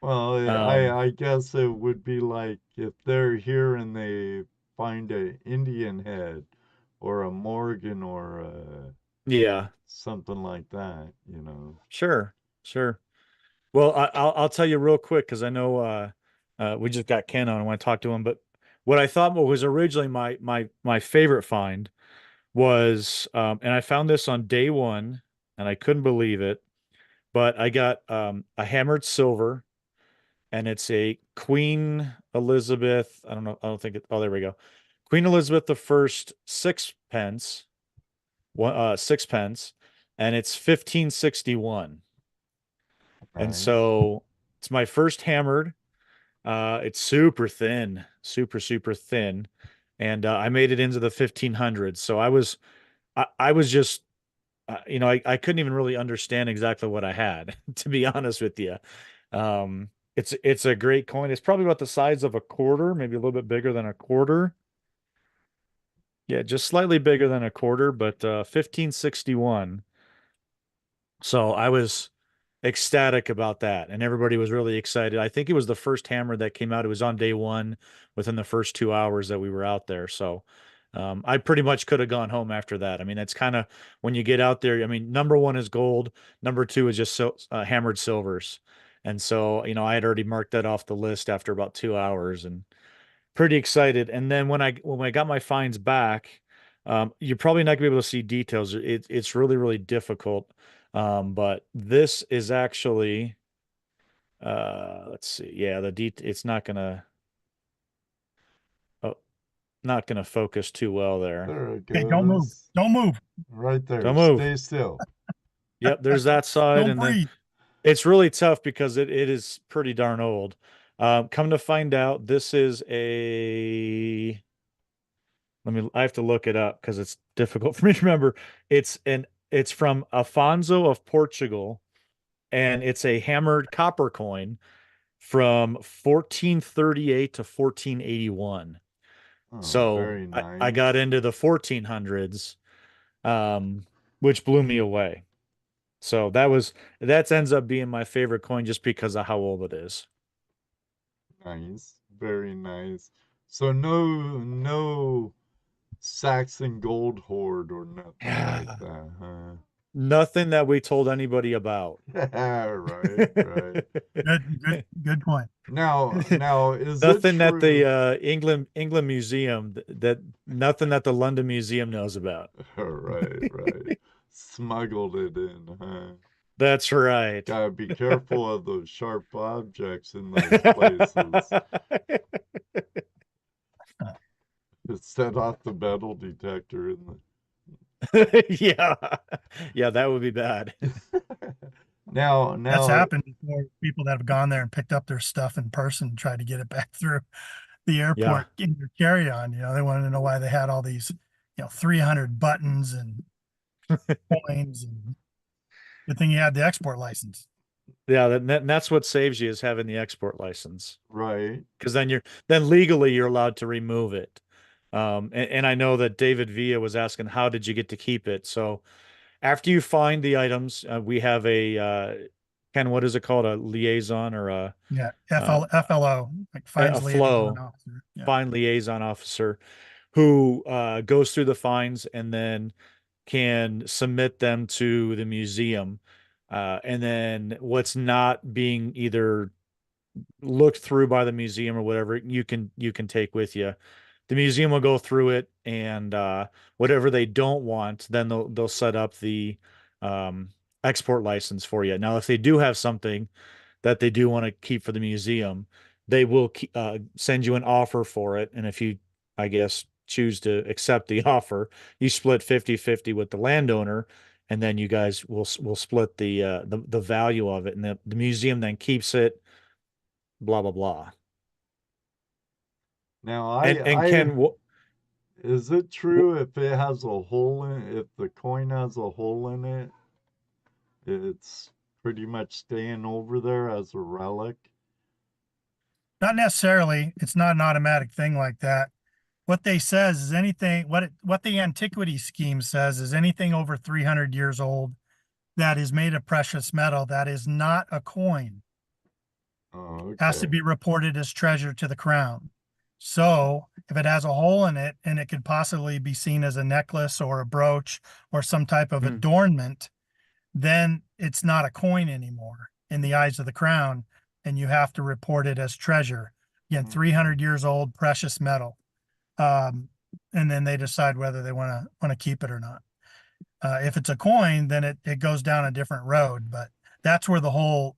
Well, um, I guess it would be like if they're here and they find a Indian head or a Morgan or yeah, something like that, you know. sure, sure. Well, I'll tell you real quick because I know we just got Ken on. I want to talk to him, but what I thought was originally my favorite find was, and I found this on day one, and I couldn't believe it, but I got a hammered silver, and it's a Queen Elizabeth. I don't know. I don't think it. Oh, there we go. Queen Elizabeth the First sixpence, sixpence, and it's 1561. And Nice. so it's my first hammered. It's super thin, super thin, and I made it into the 1500s. So I was just, I couldn't even really understand exactly what I had, to be honest with you. It's a great coin. It's probably about the size of a quarter, maybe a little bit bigger than a quarter. Yeah, just slightly bigger than a quarter, but 1561. So I was ecstatic about that, and everybody was really excited. I think it was the first hammer that came out. It was on day one within the first 2 hours that we were out there. So I pretty much could have gone home after that. I mean, it's kind of when you get out there. I mean, number one is gold. Number two is just hammered silvers. And so, I had already marked that off the list after about 2 hours, and pretty excited. And then when I got my finds back, you're probably not gonna be able to see details. It's really difficult. But this is actually, let's see. Yeah, it's not gonna focus too well there. There it Okay, don't move. goes. Don't move. Right there. Don't move. Stay still. Yep, there's that side, Don't and then breathe. it's really tough because it is pretty darn old. Come to find out, this is a I have to look it up because it's difficult for me to remember. It's from Afonso of Portugal, and it's a hammered copper coin from 1438 to 1481. Oh, So very I got nice. into the 1400s, which blew me away. So that ends up being my favorite coin just because of how old it is. Nice. Very nice. So no Saxon gold hoard or nothing like that, huh? Nothing that we told anybody about. Right, right. Good point. Now, is it Nothing that the true? England Museum that nothing that the London Museum knows about. Right, right. Smuggled it in, huh? That's right. Gotta be careful of those sharp objects in those places. It set off the metal detector in Yeah. Yeah, that would be bad. the. Now, That's now, happened before. People that have gone there and picked up their stuff in person and tried to get it back through the Yeah. airport in their carry-on. They wanted to know why they had all these, 300 buttons and coins. And good thing you had the export license. Yeah, that's what saves you is having the export license. right. Because then legally you're allowed to remove it. And I know that David Villa was asking, how did you get to keep it? So after you find the items, we have Ken, what is it called? A liaison or Yeah, uh, FLO, like a finds liaison flow, officer. Yeah. find liaison officer who goes through the finds and then can submit them to the museum. And then what's not being either looked through by the museum or whatever, you can take with you. the museum will go through it, and whatever they don't want, then they'll set up the um, export license for you. Now, if they do have something that they do want to keep for the museum, they will send you an offer for it. And if you, I guess, choose to accept the offer, you split 50-50 with the landowner, and then you guys will split the value of it, and the museum then keeps it, blah blah blah. Now, And Ken, is it true if it has a hole if the coin has a hole in it, it's pretty much staying over there as a relic? Not necessarily. It's not an automatic thing like that. What they says is anything, what the antiquity scheme says is anything over 300 years old that is made of precious metal that is not a coin Oh, has to okay. be reported as treasure to the crown. So if it has a hole in it and it could possibly be seen as a necklace or a brooch or some type of adornment, then it's not a coin anymore in the eyes of the crown, and you have to report it as treasure. Again, 300 years old, precious metal. And then they decide whether they want to keep it or not. If it's a coin, then it goes down a different road. But that's where the whole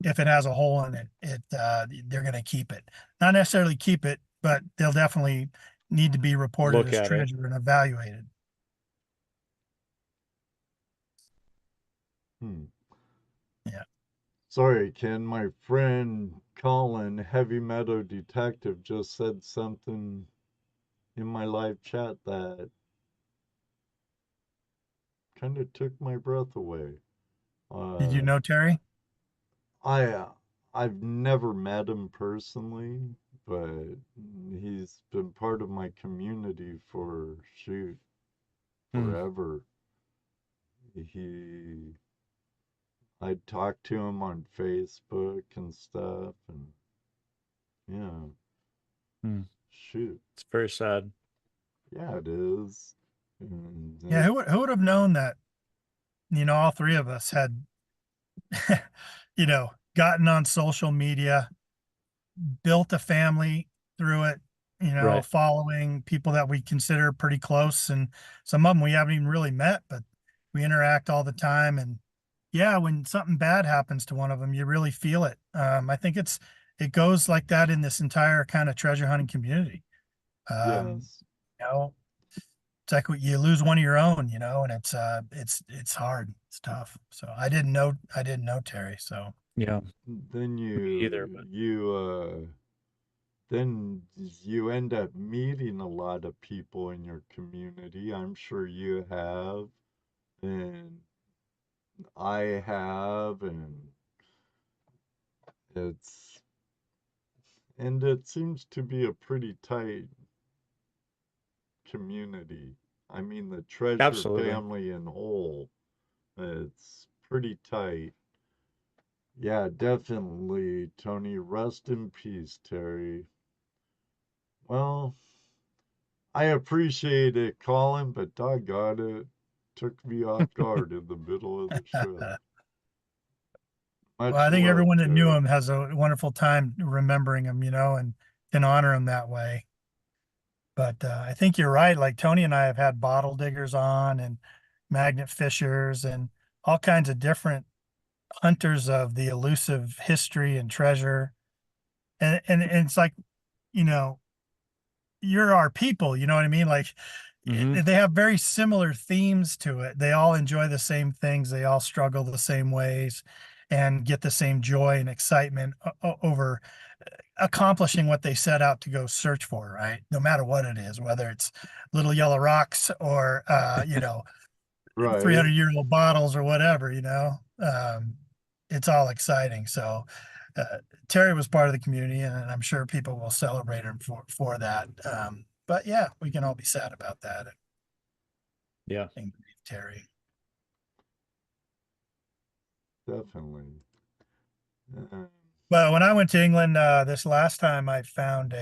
if it has a hole in it, they're going to keep it. Not necessarily keep it, but they'll definitely need to be reported look as at it. treasure and evaluated. Yeah. Sorry, Ken. My friend Colin, Heavy Meadow Detective, just said something in my live chat that kind of took my breath away. Did you know Terry? I've never met him personally, but he's been part of my community for forever. I talked to him on Facebook and stuff, and yeah, shoot, It's very sad. yeah, it is. And Yeah, who would have known that, all three of us had, gotten on social media, built a family through it, Right. following people that we consider pretty close. And some of them we haven't even really met, but we interact all the time. And yeah, when something bad happens to one of them, you really feel it. I think it goes like that in this entire kind of treasure hunting community. yes, It's like you lose one of your own, and it's hard. It's tough. So I didn't know Terry. So Yeah. then Me either, but then you end up meeting a lot of people in your community. I'm sure you have, and I have, it's and it seems to be a pretty tight community. I mean, the Treasure absolutely. family in whole, it's pretty tight. Yeah, definitely, Tony. Rest in peace, Terry. Well, I appreciate it, Colin, but doggone it, took me off guard in the middle of the show. well, Much I think love, everyone that knew Terry. him has a wonderful time remembering him, and can honor him that way. But I think you're right. Like Tony and I have had bottle diggers on and magnet fishers and all kinds of different hunters of the elusive history and treasure. And it's like, you know, you're our people, you know what I mean? Like they have very similar themes to it. They all enjoy the same things. They all struggle the same ways and get the same joy and excitement over accomplishing what they set out to go search for, right? No matter what it is, whether it's little yellow rocks or, Right. 300-year-old bottles or whatever, it's all exciting. So Terry was part of the community, and I'm sure people will celebrate him for that. But yeah, we can all be sad about that. Yeah. And grieve Terry. Definitely. Well, when I went to England this last time, I found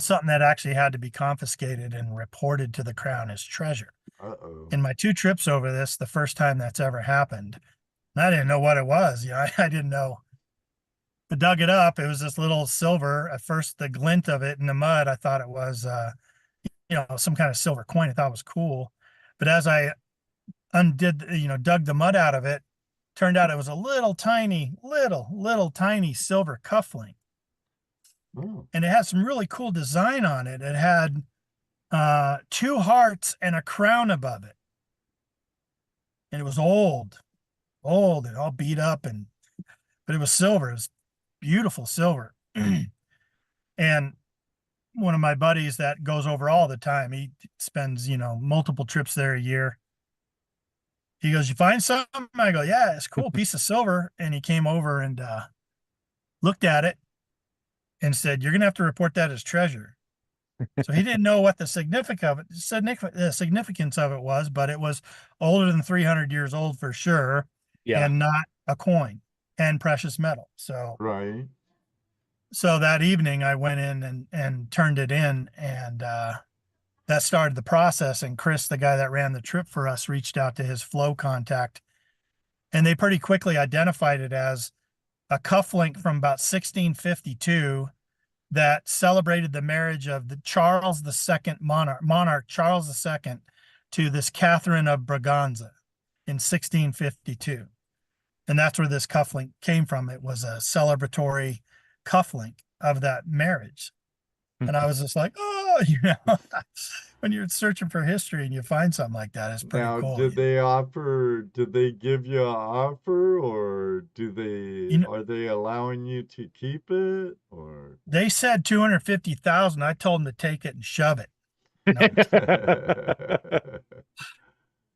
something that actually had to be confiscated and reported to the crown as treasure. Uh-oh. In my 2 trips over this, the first time that's ever happened, I didn't know what it was. I didn't know I dug it up. It was this little silver. At first, the glint of it in the mud, I thought it was, some kind of silver coin. I thought it was cool. But as I undid, dug the mud out of it, turned out it was a little tiny, little tiny silver cufflink. Oh, And it had some really cool design on it. It had two hearts and a crown above it. And it was old and all beat up, but it was silver. It was beautiful silver. And one of my buddies that goes over all the time, he spends, multiple trips there a year. He goes, "You find something?" I go, "Yeah, it's a cool piece of silver." And he came over and looked at it and said, "You're going to have to report that as treasure." So he didn't know what the significance of it was, but it was older than 300 years old for sure, Yeah. and not a coin and precious metal. right. So that evening I went in and turned it in, and that started the process. And Chris, the guy that ran the trip for us, reached out to his flow contact, and they pretty quickly identified it as a cufflink from about 1652 that celebrated the marriage of the Charles II monarch Charles II to this Catherine of Braganza in 1652. And that's where this cufflink came from. It was a celebratory cufflink of that marriage. And I was just like, oh, when you're searching for history and you find something like that, it's pretty Now, cool. did they give you an offer, or are they allowing you to keep it, or? They said 250,000. I told them to take it and shove it.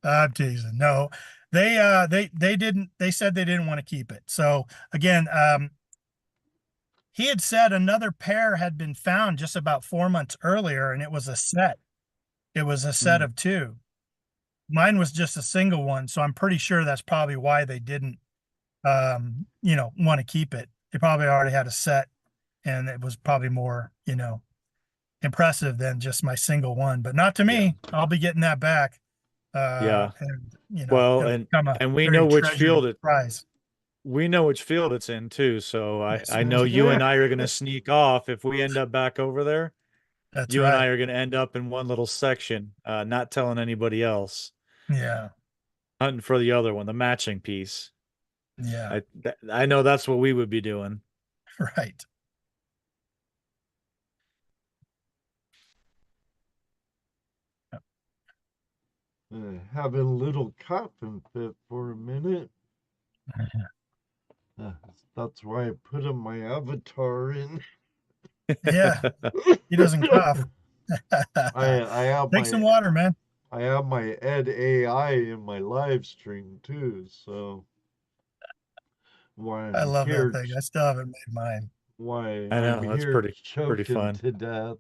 No, I'm teasing. No, they didn't. They said they didn't want to keep it. So again, he had said another pair had been found just about 4 months earlier, and it was a set. It was a set Hmm. of two. Mine was just a single one, so I'm pretty sure that's probably why they didn't, want to keep it. They probably already had a set, and it was probably more, impressive than just my single one. But not to me. I'll be getting that back. Yeah. And Well, it'll become a and we very know which treasured field prize. we know which field it's in too. So That's I know you and I are going to sneak off if we end up back over there. that's You and I right. are going to end up in one little section, not telling anybody else, Yeah, hunting for the other one, the matching piece. yeah, I know that's what we would be doing. right. Having a little coughing fit for a minute. Uh, that's why I put in my avatar in. Yeah, he doesn't cough. I have Take some my water, man. I have my Ed AI in my live stream too, so why I I'm love that here thing. I still haven't made mine. why I I'm know that's here pretty choking fun. to death.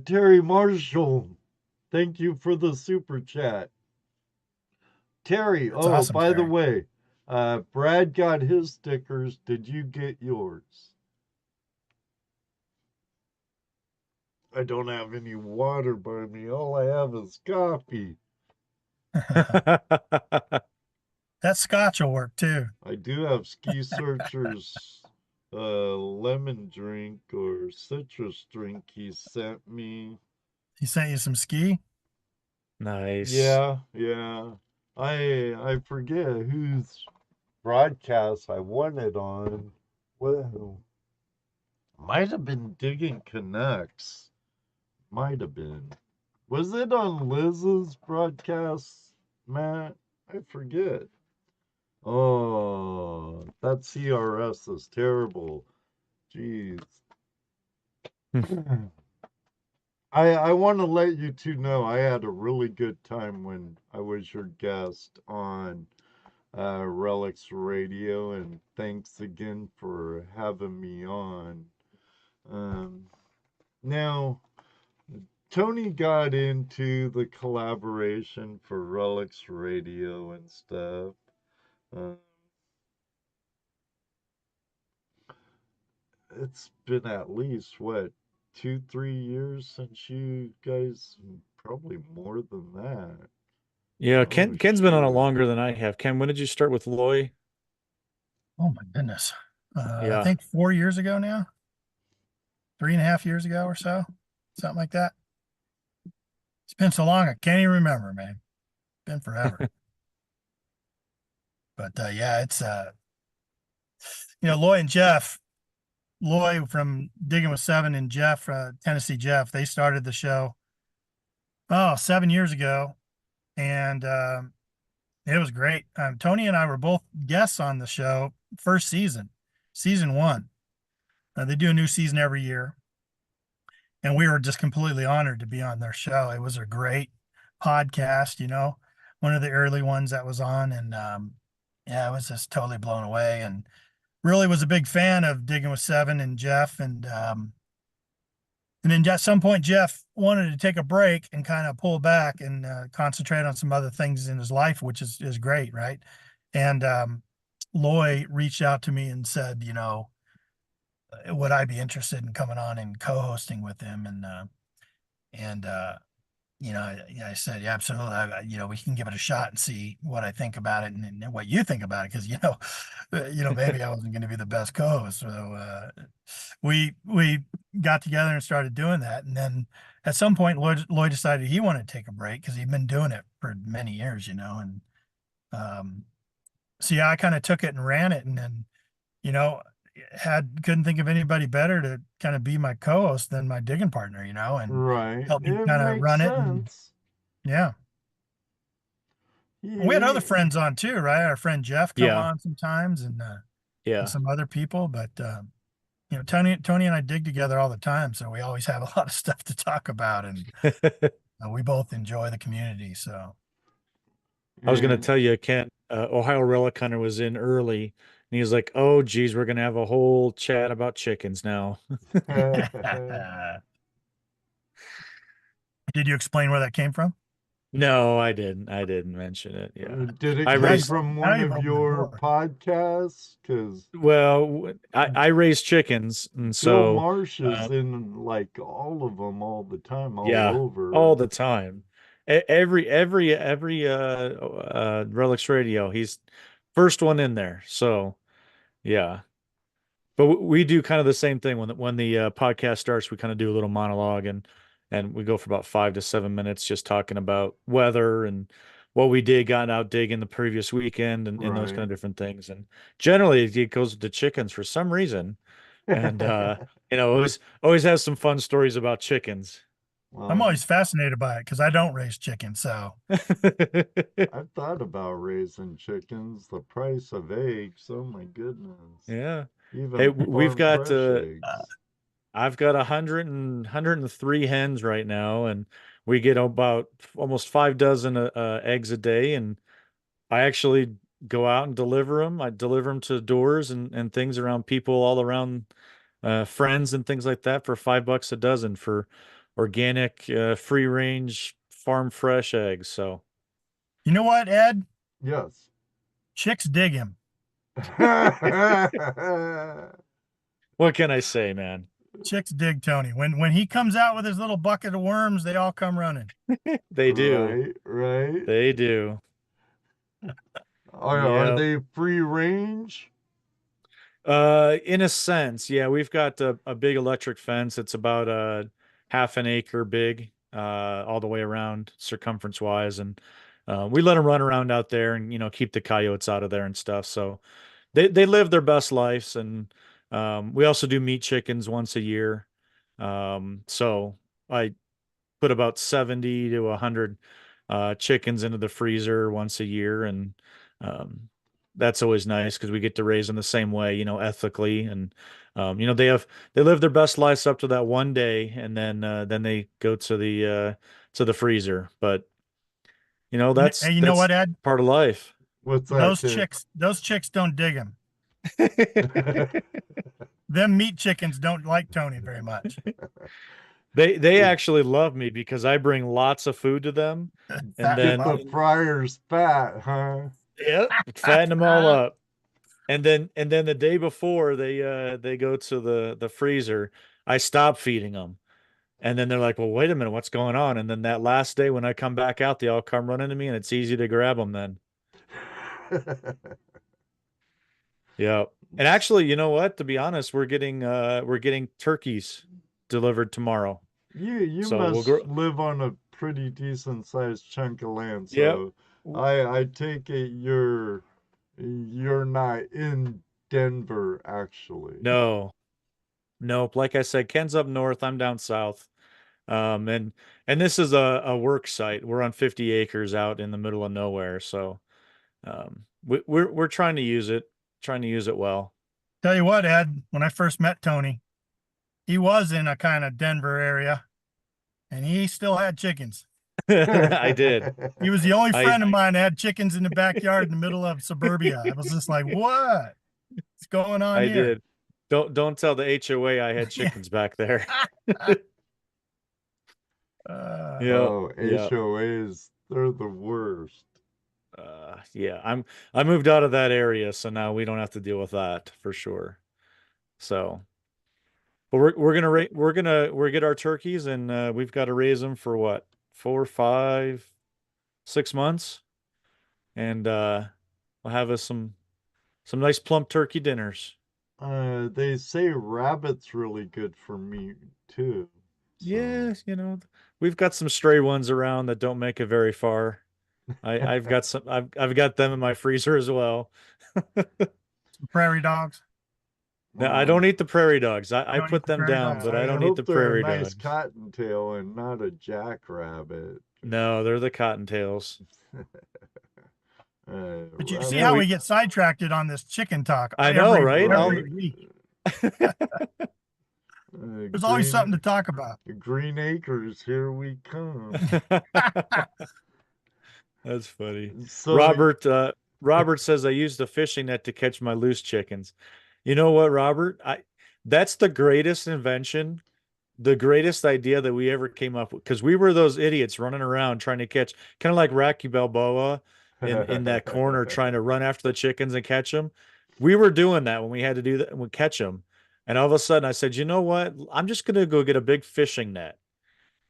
Terry Marshall, thank you for the super chat. Terry, That's oh, awesome, by the Terry. way, Brad got his stickers. Did you get yours? I don't have any water by me. All I have is coffee. That scotch will work too. I do have Ski Searcher's lemon drink or citrus drink he sent me. He sent you some ski? Nice. Yeah. I forget whose broadcast I won it on. Well, might have been Digging Canucks. Might have been. Was it on Liz's broadcast, Matt? I forget. Oh, that CRS is terrible. Jeez. I want to let you two know I had a really good time when I was your guest on Relics Radio, and thanks again for having me on. Now, Tony got into the collaboration for Relics Radio and stuff. Uh, it's been at least, what, 2, 3 years since you guys, probably more than that. Yeah, Oh, Ken's been on it sure. longer than I have. Ken, when did you start with Loy? Oh my goodness. I Yeah. think 4 years ago now, 3.5 years ago or so, something like that. It's been so long, I can't even remember, man. Been forever. But yeah, it's Loy and Jeff, Loy from Digging with Seven and Jeff, Tennessee Jeff, they started the show 7 years ago, and it was great. Tony and I were both guests on the show first season one. They do a new season every year, and we were just completely honored to be on their show. It was a great podcast, one of the early ones that was on, and yeah, I was just totally blown away, and really was a big fan of Digging with Seven and Jeff, and then at some point Jeff wanted to take a break and kind of pull back and concentrate on some other things in his life, which is great, right? And Loy reached out to me and said, would I be interested in coming on and co-hosting with him? And I said, yeah, absolutely. We can give it a shot and see what I think about it and what you think about it. Cause maybe I wasn't going to be the best co-host. So, we got together and started doing that. And then at some point, Lloyd decided he wanted to take a break cause he'd been doing it for many years, and, so yeah, I kind of took it and ran it, and then, couldn't think of anybody better to kind of be my co-host than my digging partner, and Right. help me It kind of makes run it. And sense. yeah. We had other Yeah. friends on too, right? Our friend Jeff come Yeah. on sometimes, and Yeah. some other people, but Tony and I dig together all the time, so we always have a lot of stuff to talk about, and we both enjoy the community. So I was going to And tell you, Kent, Ohio Relic Hunter was in early, and he was like, "Oh, geez, we're going to have a whole chat about chickens now." did you explain where that came from? No, I didn't. I didn't mention it. Yeah, did it I Now come you've, raised. from now one you've of opened the your door. podcasts? Because Well, I raise chickens, and Bill so Marsh is uh, in like all of them all the time, all yeah, all over. the time. Every Relics Radio, he's first one in there. So yeah. But we do kind of the same thing when the podcast starts. We kind of do a little monologue, and we go for about 5 to 7 minutes just talking about weather and what we did, got out digging the previous weekend, and those kind Right. of different things. And generally, it goes to chickens for some reason, and always has some fun stories about chickens. I'm Well, always fascinated by it because I don't raise chickens. So I've thought about raising chickens. The price of eggs, oh my goodness. Yeah. Hey, Even we've farm got fresh eggs. I've got 103 hens right now, and we get about almost 5 dozen eggs a day. And I actually go out and deliver them. I deliver them to doors and things around people all around, friends and things like that for $5 a dozen for organic, free range, farm fresh eggs. So you know what, Ed? Yes. Chicks dig him. what can I say, man? Chicks dig Tony. When he comes out with his little bucket of worms, they all come running. They do. Right, right. They do. Are Yeah. they free range? In a sense, yeah, we've got a big electric fence. It's about a half an acre big, all the way around circumference wise, and we let them run around out there and keep the coyotes out of there and stuff. So they live their best lives, and we also do meat chickens once a year. So I put about 70 to 100 chickens into the freezer once a year, and um, that's always nice because we get to raise them the same way, ethically, and they live their best lives up to that one day, and then they go to the freezer. But that's Hey, you know what, Ed? part of life. What's that, Those kid? chicks don't dig him. Them meat chickens don't like Tony very much. They actually love me because I bring lots of food to them, and Fatten 'em Get up. the fryers fat, huh? yep, fatten them all up. And then the day before they go to the freezer, I stop feeding them. And then they're like, "Well, wait a minute, what's going on?" And then that last day when I come back out, they all come running to me, and it's easy to grab them then. Yeah. And actually, you know what? To be honest, we're getting turkeys delivered tomorrow. You So we'll must grow. live on a pretty decent sized chunk of land, Yep. so I take it you're not in Denver actually. No. Nope. Like I said, Ken's up north, I'm down south. And this is a work site. We're on 50 acres out in the middle of nowhere, so we're trying to use it well. Tell you what, Ed, when I first met Tony, he was in a kind of Denver area and he still had chickens. I did. He was the only I friend of mine that had chickens in the backyard in the middle of suburbia. I was just like, what's going on I here? did. Don't tell the HOA I had Yeah. chickens back there. Yeah, Oh, yeah. HOAs, they're the worst. Yeah, I moved out of that area, so now we don't have to deal with that for sure. So, but we're get our turkeys, and we've got to raise them for what, 4, 5, 6 months, and we'll have us some nice plump turkey dinners. They say rabbit's really good for meat too. So Yeah, we've got some stray ones around that don't make it very far. I've got them in my freezer as well. Prairie dogs. Now, I don't well, eat the prairie dogs. I You don't eat put the them prairie down, dogs. but I I don't eat the hope they're a prairie nice dogs. cottontail and not a jackrabbit. No, they're the cottontails. But you see Yeah, how Rabbit, we get sidetracked on this chicken talk I know, every right? every right? week. Uh, There's always something to green talk about. Green Acres, here we come. That's funny. So, Robert says I used a fishing net to catch my loose chickens. You know what, Robert? I That's the greatest invention, the greatest idea that we ever came up with, because we were those idiots running around trying to catch, kind of like Rocky Balboa in that corner trying to run after the chickens and catch them. We were doing that when we had to do that and we catch them. And all of a sudden I said, you know what? I'm just gonna go get a big fishing net.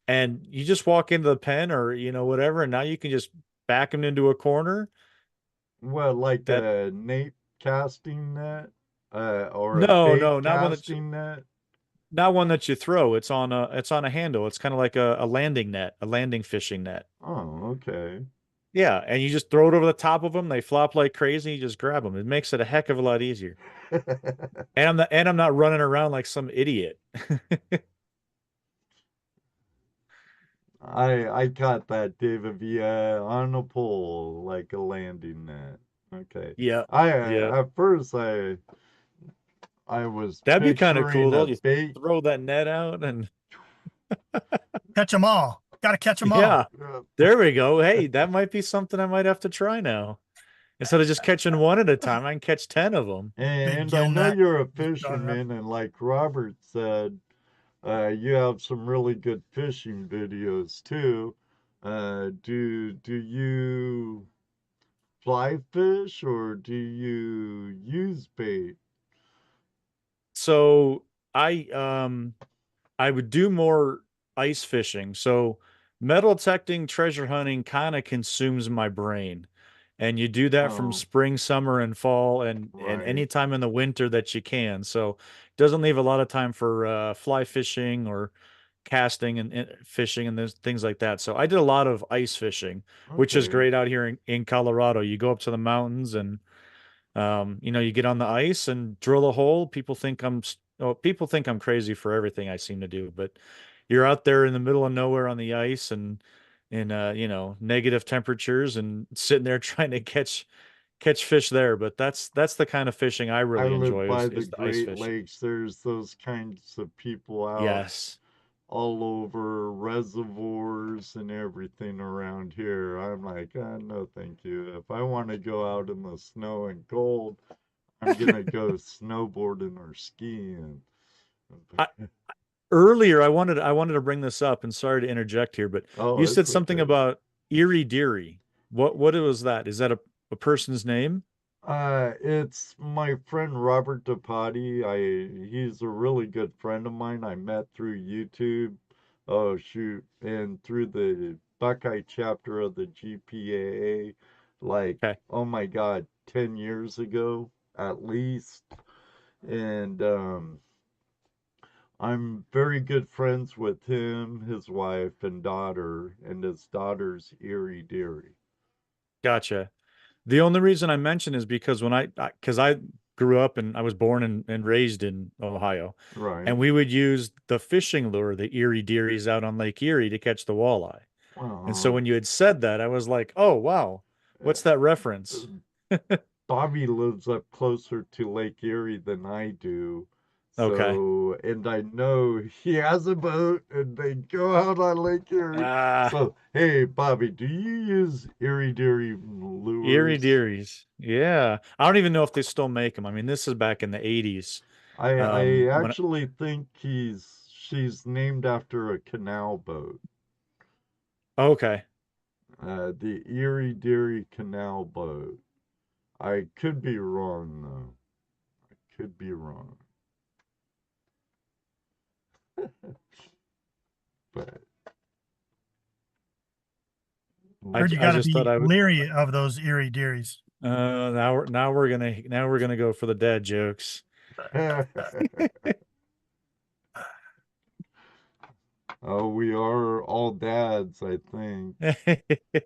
And you just walk into the pen or whatever, and now you can just back them into a corner. well, like That a Nate casting net, or a No, bait no, casting net. not one that you throw. It's on a handle. It's kind of like a landing net, a landing fishing net. Oh, okay. Yeah, and you just throw it over the top of them. They flop like crazy. You just grab them. It makes it a heck of a lot easier. And I'm not running around like some idiot. I caught that, David, via on a pole, like a landing net. Okay. Yeah, I yeah. at first I was That'd be kind of cool picturing though. a You bait. throw that net out and Catch them all. Got to catch them all. yeah, there we go. Hey, that might be something I might have to try now. Instead of just catching one at a time, I can catch 10 of them. Big And I gill know net. you're a Start up. fisherman, and like Robert said, you have some really good fishing videos too. Do you fly fish or do you use bait? So I would do more ice fishing. So metal detecting, treasure hunting kind of consumes my brain. And you do that from Oh, spring, summer, and fall, and right. any time in the winter that you can. So it doesn't leave a lot of time for fly fishing or casting and fishing and things like that. So I did a lot of ice fishing, which is Okay. great out here in Colorado. You go up to the mountains and you get on the ice and drill a hole. People think I'm crazy for everything I seem to do, but you're out there in the middle of nowhere on the ice and in negative temperatures and sitting there trying to catch fish there. But that's the kind of fishing I I really live enjoy by the is the ice Great fishing. Lakes. There's those kinds of people out Yes. all over reservoirs and everything around here. I'm like, no, thank you. If I want to go out in the snow and cold, I'm gonna go snowboarding or skiing. I, Earlier I wanted to bring this up and sorry to interject here, but Oh, you said it's something okay. about Erie Deary. What was that? Is that a person's name? It's my friend Robert DePotty. He's a really good friend of mine. I met through YouTube. Oh shoot, and through the Buckeye chapter of the GPAA, like, Okay. oh my God, 10 years ago. at least. And I'm very good friends with him, his wife, and daughter, and his daughter's Erie Deary. Gotcha. The only reason I mention is because because I grew up and I was born and raised in Ohio, Right. and we would use the fishing lure, the Erie Dearies out on Lake Erie to catch the walleye. And so Uh-huh. when you had said that, I was like, oh, wow, what's that reference? Bobby lives up closer to Lake Erie than I do. Okay. So, and I know he has a boat and they go out on Lake Erie. Ah, So, hey, Bobby, do you use Erie Deary Erie lures? Dearies. Yeah. I don't even know if they still make them. I mean, this is back in the 80s. I When actually think she's named after a canal boat. okay. The Erie Deary canal boat. I could be wrong though. I could be wrong. But I, Heard you I got to just thought be I would leery of those Erie Dearies. now we're gonna go for the dad jokes. oh, we are all dads, I think.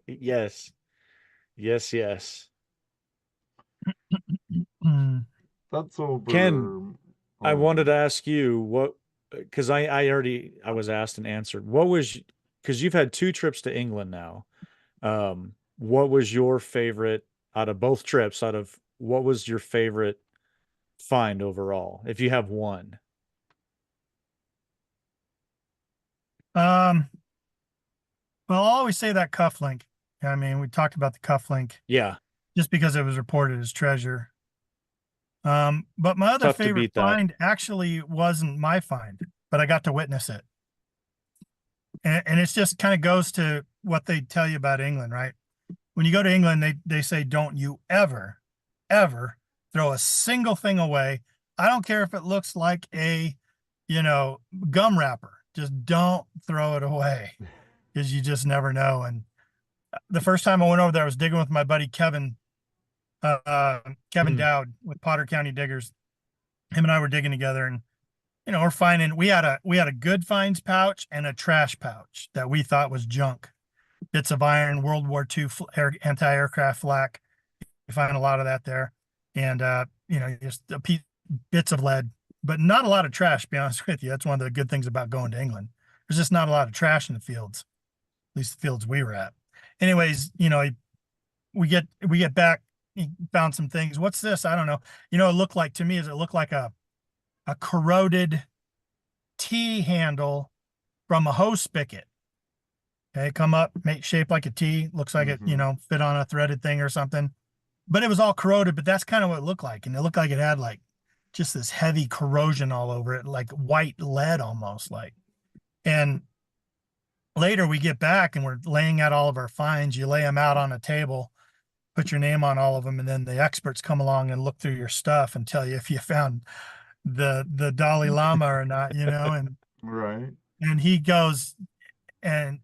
Yes. Yes, yes. Mm. That's Ken, over. I wanted Um, to ask you what, because I was asked and answered. What was, because you've had two trips to England now. What was your favorite out of both trips? Out of what was your favorite find overall, if you have one? Um, well, I'll always say that cufflink. I mean, we talked about the cufflink Yeah, just because it was reported as treasure. But my other tough to favorite beat that. find actually wasn't my find, but I got to witness it. And it's just kind of goes to what they tell you about England, right? When you go to England, they say, don't you ever, ever throw a single thing away. I don't care if it looks like a, gum wrapper. Just don't throw it away because you just never know. And the first time I went over there, I was digging with my buddy Kevin hmm, Dowd with Potter County Diggers. Him and I were digging together, and we're finding we had a good finds pouch and a trash pouch that we thought was junk. Bits of iron, World War II anti-aircraft flak. You find a lot of that there, and just bits of lead, but not a lot of trash. To be honest with you, that's one of the good things about going to England. There's just not a lot of trash in the fields, at least the fields we were at. Anyways, we get back, he found some things. What's this? I don't know. It looked like to me is it looked like a corroded T handle from a hose spigot. Okay, come up, make shape like a T. Looks like it, mm-hmm. fit on a threaded thing or something. But it was all corroded. But that's kind of what it looked like, and it looked like it had like just this heavy corrosion all over it, like white lead almost like. And later we get back and we're laying out all of our finds. You lay them out on a table, put your name on all of them, and then the experts come along and look through your stuff and tell you if you found the Dalai Lama or not, Right. and he goes and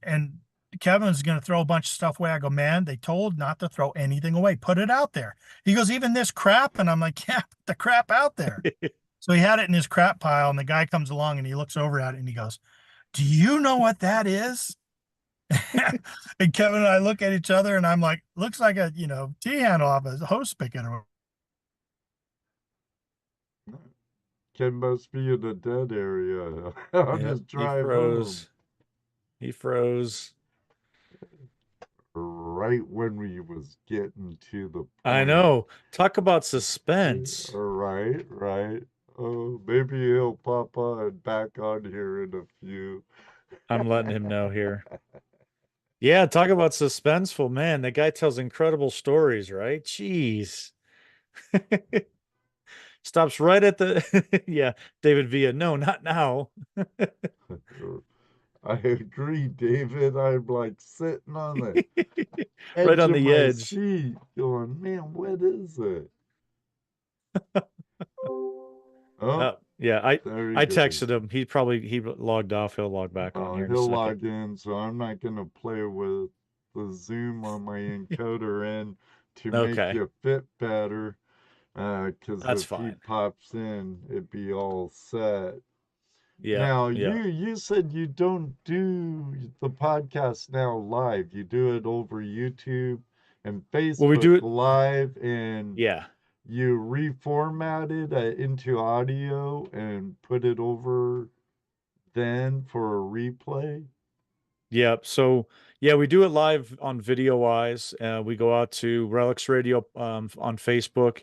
Kevin's going to throw a bunch of stuff away. I go, man, they told not to throw anything away. Put it out there. He goes, even this crap? And I'm like, yeah, put the crap out there. So he had it in his crap pile, and the guy comes along and he looks over at it and he goes, do you know what that is? And Kevin and I look at each other and I'm like, looks like a, T handle off a hose spigot. Ken must be in the dead area on Yep, his he drive home. froze. He froze. Right when we was getting to the I point. know. Talk about suspense. Right, right. Oh, maybe he'll pop on back on here in a few. I'm letting him know here. Yeah, talk about suspenseful, man. That guy tells incredible stories, right? Jeez. Stops right at the yeah, David Villa. No, not now. I agree, David. I'm like sitting on the Right edge on of the my edge. seat going, man, what is it? Oh, Yeah, I there he I goes. texted him. He logged off. He'll log back on here in a He'll second. log in, so I'm not going to play with the zoom on my encoder end to make Okay. you fit better. Because That's if he fine. pops in, it'd be all set. Yeah, Now, yeah. you said you don't do the podcast now live. You do it over YouTube and Well, we do Facebook it. Live, and Yeah. you reformat it into audio and put it over then for a replay. Yep. So yeah, we do it live on video wise. We go out to Relics Radio on Facebook,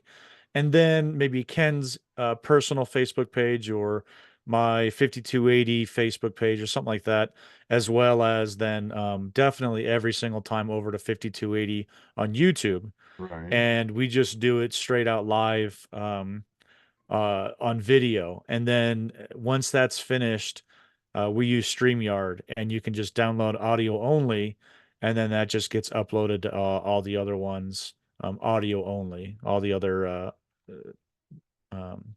and then maybe Ken's personal Facebook page or my 5280 Facebook page or something like that, as well as then definitely every single time over to 5280 on YouTube. Right. And we just do it straight out live on video. And then once that's finished, we use StreamYard, and you can just download audio only, and then that just gets uploaded to all the other ones, audio only, all the other um,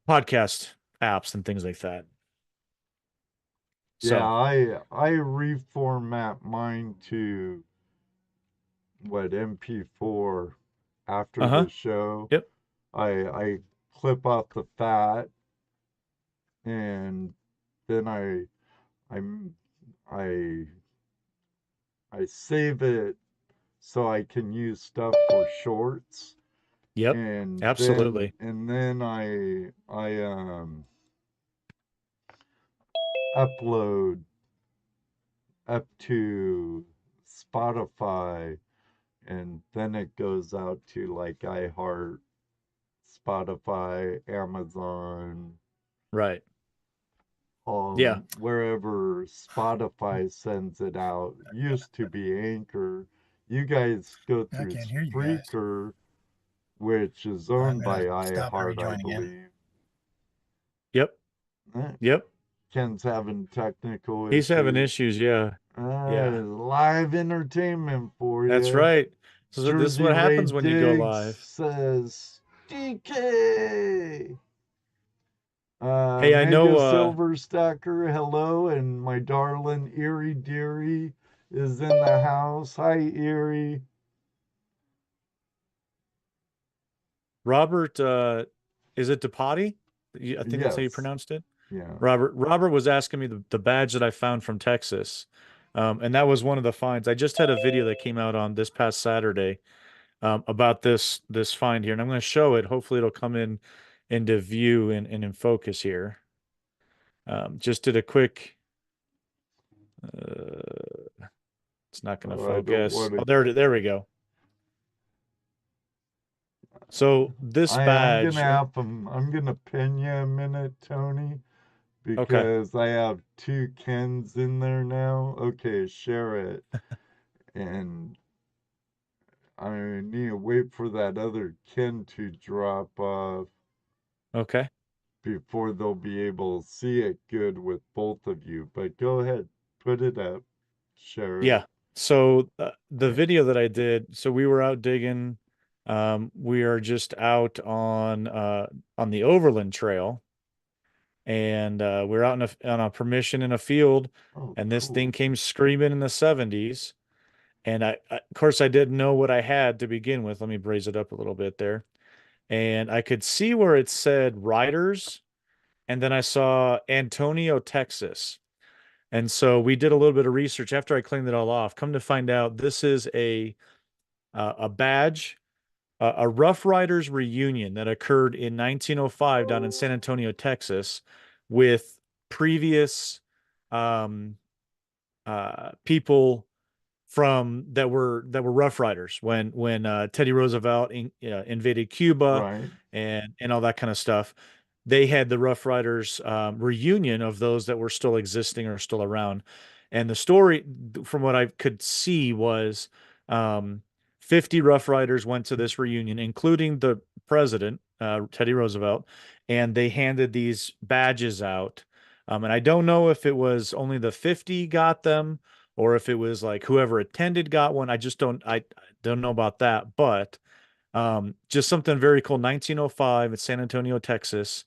podcast apps and things like that. Yeah, So, I reformat mine to what MP4 after uh-huh. the show. Yep. I clip off the fat, and then I'm I I save it so I can use stuff for shorts, Yep. and then Absolutely. I upload up to Spotify, and then it goes out to like iHeart, Spotify, Amazon, Right. Yeah. wherever Spotify sends it out. Used to be Anchor. You guys go I through can't hear you guys. Spreaker, which is I'm owned by gonna stop and iHeart, I rejoin again. believe. Yep. Eh, Yep. Ken's having technical He's having issues. issues. Yeah. Yeah. Live entertainment for That's you. right. So this is Jersey what Ray happens when you go Diggs live. says, DK! Hey, I Mega know Silver Stacker, hello, and my darling Erie Deary is in the house. Hi, Erie. Robert, is it Depati? I think that's how you Yes, pronounced it. yeah. Robert was asking me the badge that I found from Texas. And that was one of the finds. I just had a video that came out on this past Saturday about this find here, and I'm going to show it. Hopefully it'll come in into view and in focus here. Just did a quick it's not going to I don't focus. want Oh, to. there we go. So this I'm gonna badge, have him. I'm gonna pin you a minute, Tony, okay. because I have two Kens in there now. Okay, share it, and I need to wait for that other Ken to drop off Okay. before they'll be able to see it good with both of you. But go ahead, put it up, share it. Yeah. So the Yeah. video that I did, so we were out digging. We are just out on the Overland Trail, and we're out on a permission in a field, Oh, and this thing cool. came screaming in the 70s. And of course, I didn't know what I had to begin with. Let me raise it up a little bit there. And I could see where it said Riders, and then I saw Antonio, Texas. And so we did a little bit of research after I cleaned it all off. Come to find out, this is a badge, a Rough Riders reunion that occurred in 1905 down in San Antonio, Texas, with previous um, people from that were Rough Riders when Teddy Roosevelt invaded Cuba Right. and all that kind of stuff. They had the Rough Riders reunion of those that were still existing or still around. And the story, from what I could see, was 50 Rough Riders went to this reunion, including the president, Teddy Roosevelt, and they handed these badges out. And I don't know if it was only the 50 got them or if it was like whoever attended got one. I don't know about that, but just something very cool. 1905 at San Antonio, Texas.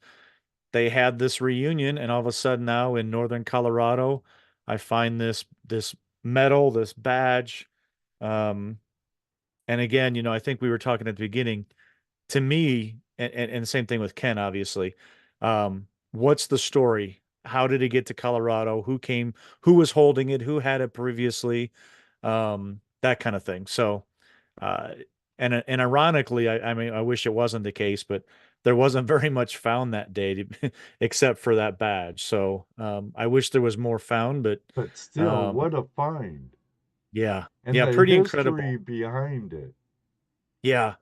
They had this reunion, and all of a sudden now in northern Colorado, I find this medal, this badge, um, And again, I think we were talking at the beginning, to me, and the same thing with Ken, obviously. What's the story? How did it get to Colorado? Who was holding it? Who had it previously? That kind of thing. So, uh, and ironically, I mean, I wish it wasn't the case, but there wasn't very much found that day except for that badge. So, I wish there was more found, but, But still, um, what a find. yeah, And yeah, the pretty incredible. history behind it. Yeah.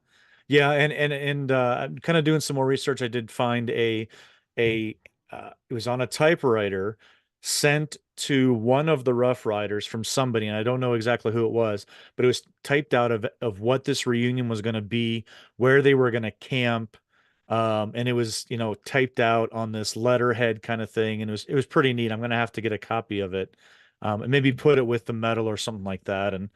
Yeah, and I'm kind of doing some more research. I did find a it was on a typewriter sent to one of the Rough Riders from somebody, and I don't know exactly who it was, but it was typed out of what this reunion was going to be, where they were going to camp, and it was, typed out on this letterhead kind of thing, and it was pretty neat. I'm going to have to get a copy of it, and maybe put it with the medal or something like that, and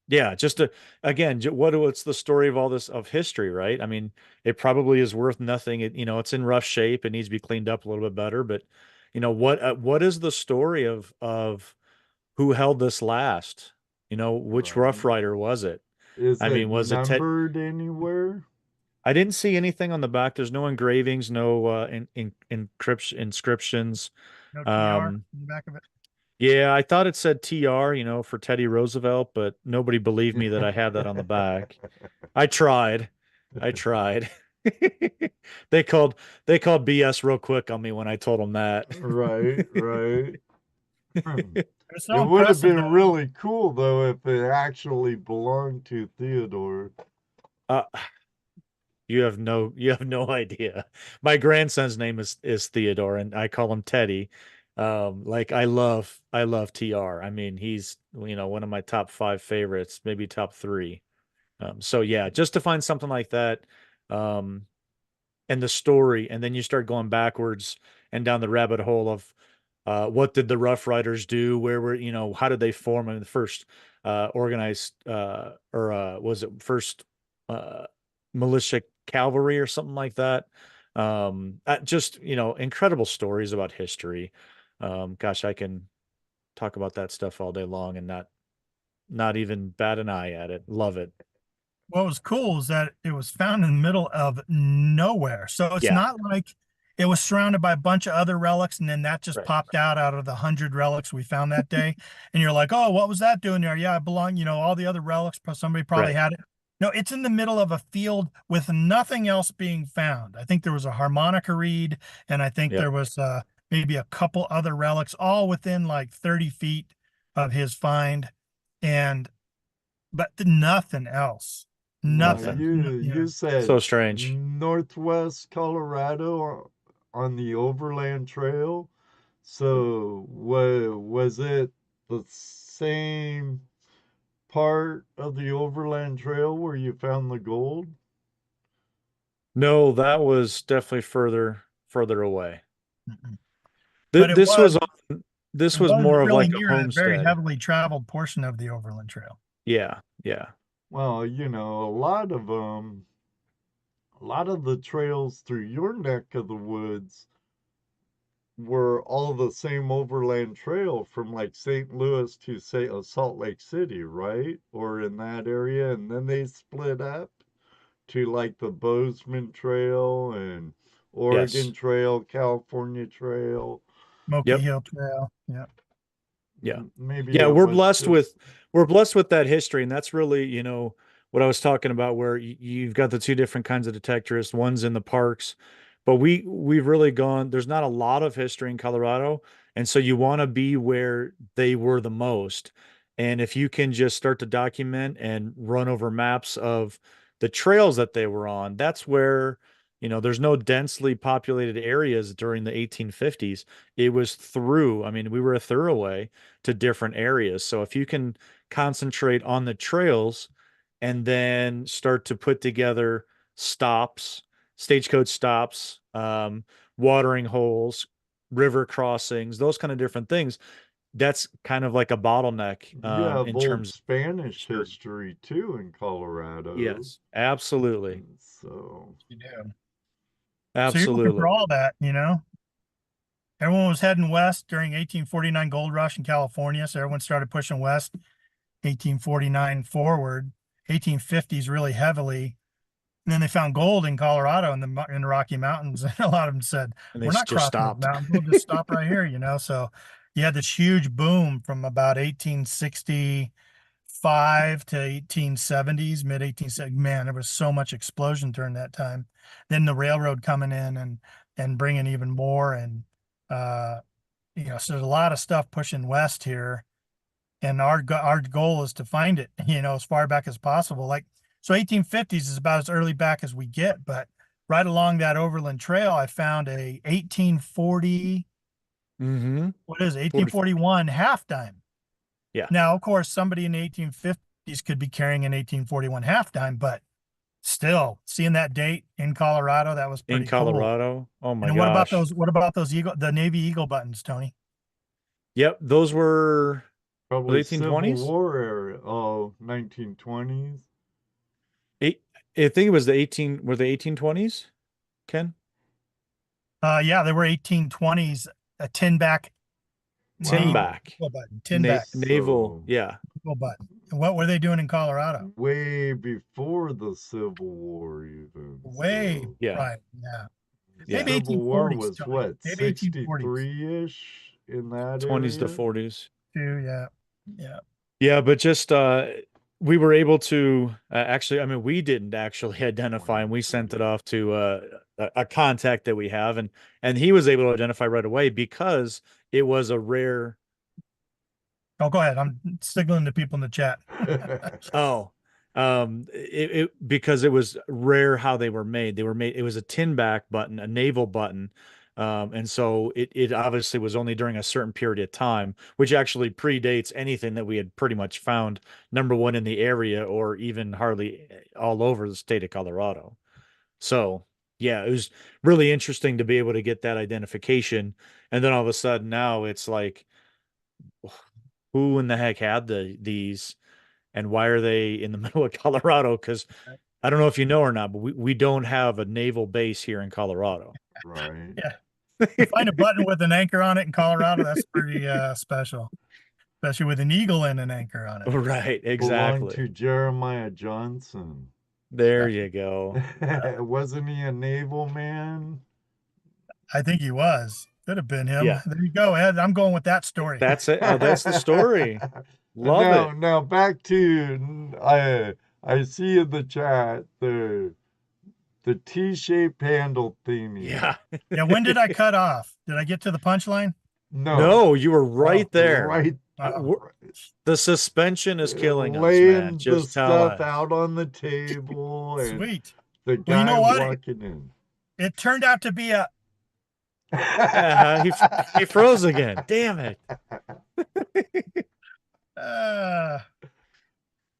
yeah, just to again, what's the story of all this of history, right? I mean, it probably is worth nothing. It's in rough shape. It needs to be cleaned up a little bit better. But what is the story of who held this last? Which Rough Right. Rider was it? Is I it mean, was it Ted? numbered anywhere? I didn't see anything on the back. There's no engravings, no inscriptions. No TR Um, in the back of it. yeah, I thought it said TR, for Teddy Roosevelt, but nobody believed me that I had that on the back. I tried. I tried. They called they called BS real quick on me when I told them that. Right, right. It's It so would have impressive been though. really cool though if it actually belonged to Theodore. Uh, you have no idea. My grandson's name is Theodore, and I call him Teddy. Like I love TR. I mean, he's one of my top five favorites, maybe top three. So yeah, just to find something like that, um, and the story, and then you start going backwards and down the rabbit hole of what did the Rough Riders do? Where were how did they form? I mean, the first organized or was it first uh, militia cavalry or something like that? Just incredible stories about history. Gosh, I can talk about that stuff all day long and not even bat an eye at it. Love it. What was cool is that it was found in the middle of nowhere. So it's Yeah, not like it was surrounded by a bunch of other relics and then that just right, popped out of the 100 relics we found that day. And you're like, oh, what was that doing there? Yeah, it belonged, all the other relics, somebody probably right. had it. No, it's in the middle of a field with nothing else being found. I think there was a harmonica reed, and I think Yep. there was maybe a couple other relics, all within like 30 feet of his find. And but nothing else. Now Nothing. Nothing. you So said strange. Northwest Colorado on the Overland Trail. So was it the same part of the Overland Trail where you found the gold? No, that was definitely further away. Mm-mm. Th But it this was was on this it was was more of really like a near a very homestead. heavily traveled portion of the Overland Trail. Yeah, yeah, Well, a lot of the trails through your neck of the woods were all the same overland trail from like St. Louis to say Salt Lake City, right? Or in that area, and then they split up to like the Bozeman Trail and Oregon yes, Trail, California Trail. Smoky yep, Hill Trail. Yeah. yeah. Maybe Yeah, it we're was blessed just with we're blessed with that history, and that's really, what I was talking about, where you've got the two different kinds of detectorists. One's in the parks, but we've really gone. There's not a lot of history in Colorado, and so you want to be where they were the most. And if you can just start to document and run over maps of the trails that they were on, that's where, there's no densely populated areas during the 1850s. It was through. I mean, we were a thoroughway to different areas. So if you can concentrate on the trails and then start to put together stops, stagecoach stops, watering holes, river crossings, those kind of different things, that's kind of like a bottleneck you have in old terms of Spanish history. history too in Colorado. Yes, absolutely. And so You do. So you're looking Absolutely. for all that, Everyone was heading west during 1849 gold rush in California. So everyone started pushing west, 1849 forward. 1850s really heavily. And then they found gold in Colorado in the Rocky Mountains, and a lot of them said, And they "We're not just crossing those stopped. mountains. We'll just stop right here." So you had this huge boom from about 1865 to 1870s, mid 1870s. Man, there was so much explosion during that time. Then the railroad coming in and bringing even more, and so there's a lot of stuff pushing west here, and our goal is to find it, as far back as possible. So 1850s is about as early back as we get, but right along that overland trail, I found a 1840, Mm-hmm. what is it, 1841 half dime. Yeah. Now, of course, somebody in the 1850s could be carrying an 1841 half dime, but still, seeing that date in Colorado, that was In pretty cool. Colorado. Oh my And gosh. what about those the Navy Eagle buttons, Tony? Yep, those were Probably 1820s? Civil War era. Oh, 1920s. I think it was the 1820s, Ken? Yeah, they were 1820s, a tin back Tin Navy back. Eagle button, tin back Naval, So, yeah. Eagle button. And what were they doing in Colorado? way before the Civil War, even. Way So, Yeah. right, yeah. Yeah. Maybe Civil War 1840s, was Tony. what, Maybe 1840s 63-ish in that 20s to area? 40s. too. Yeah, yeah. Yeah, but just we were able to actually, I mean, we didn't actually identify, and we sent it off to a contact that we have, and he was able to identify right away because it was a rare. Oh, go ahead. I'm signaling to people in the chat. Oh, because it was rare how they were made. They were made. It was a tin back button, a naval button, and so it obviously was only during a certain period of time, which actually predates anything that we had pretty much found. Number one in the area, or even hardly all over the state of Colorado. So yeah, it was really interesting to be able to get that identification, and then all of a sudden now it's like, who in the heck had these? And why are they in the middle of Colorado? Because I don't know if you know or not, but we don't have a naval base here in Colorado. Right. Yeah. To find a button with an anchor on it in Colorado, that's pretty special, especially with an eagle and an anchor on it. Right, Belonged exactly. to Jeremiah Johnson. There you go. Wasn't he a naval man? I think he was. Could have been him. Yeah. There you go, Ed. I'm going with that story. That's it. Oh, that's the story. Love now, it. Now back to I see in the chat the T-shaped handle thingy. Yeah. Yeah. When did I cut off? Did I get to the punchline? No, you were right there. Right. The suspension is killing us, man. Laying the Just tell stuff us. out on the table and Sweet. the Well, you guy know what? walking in. It turned out to be a He froze again. Damn it.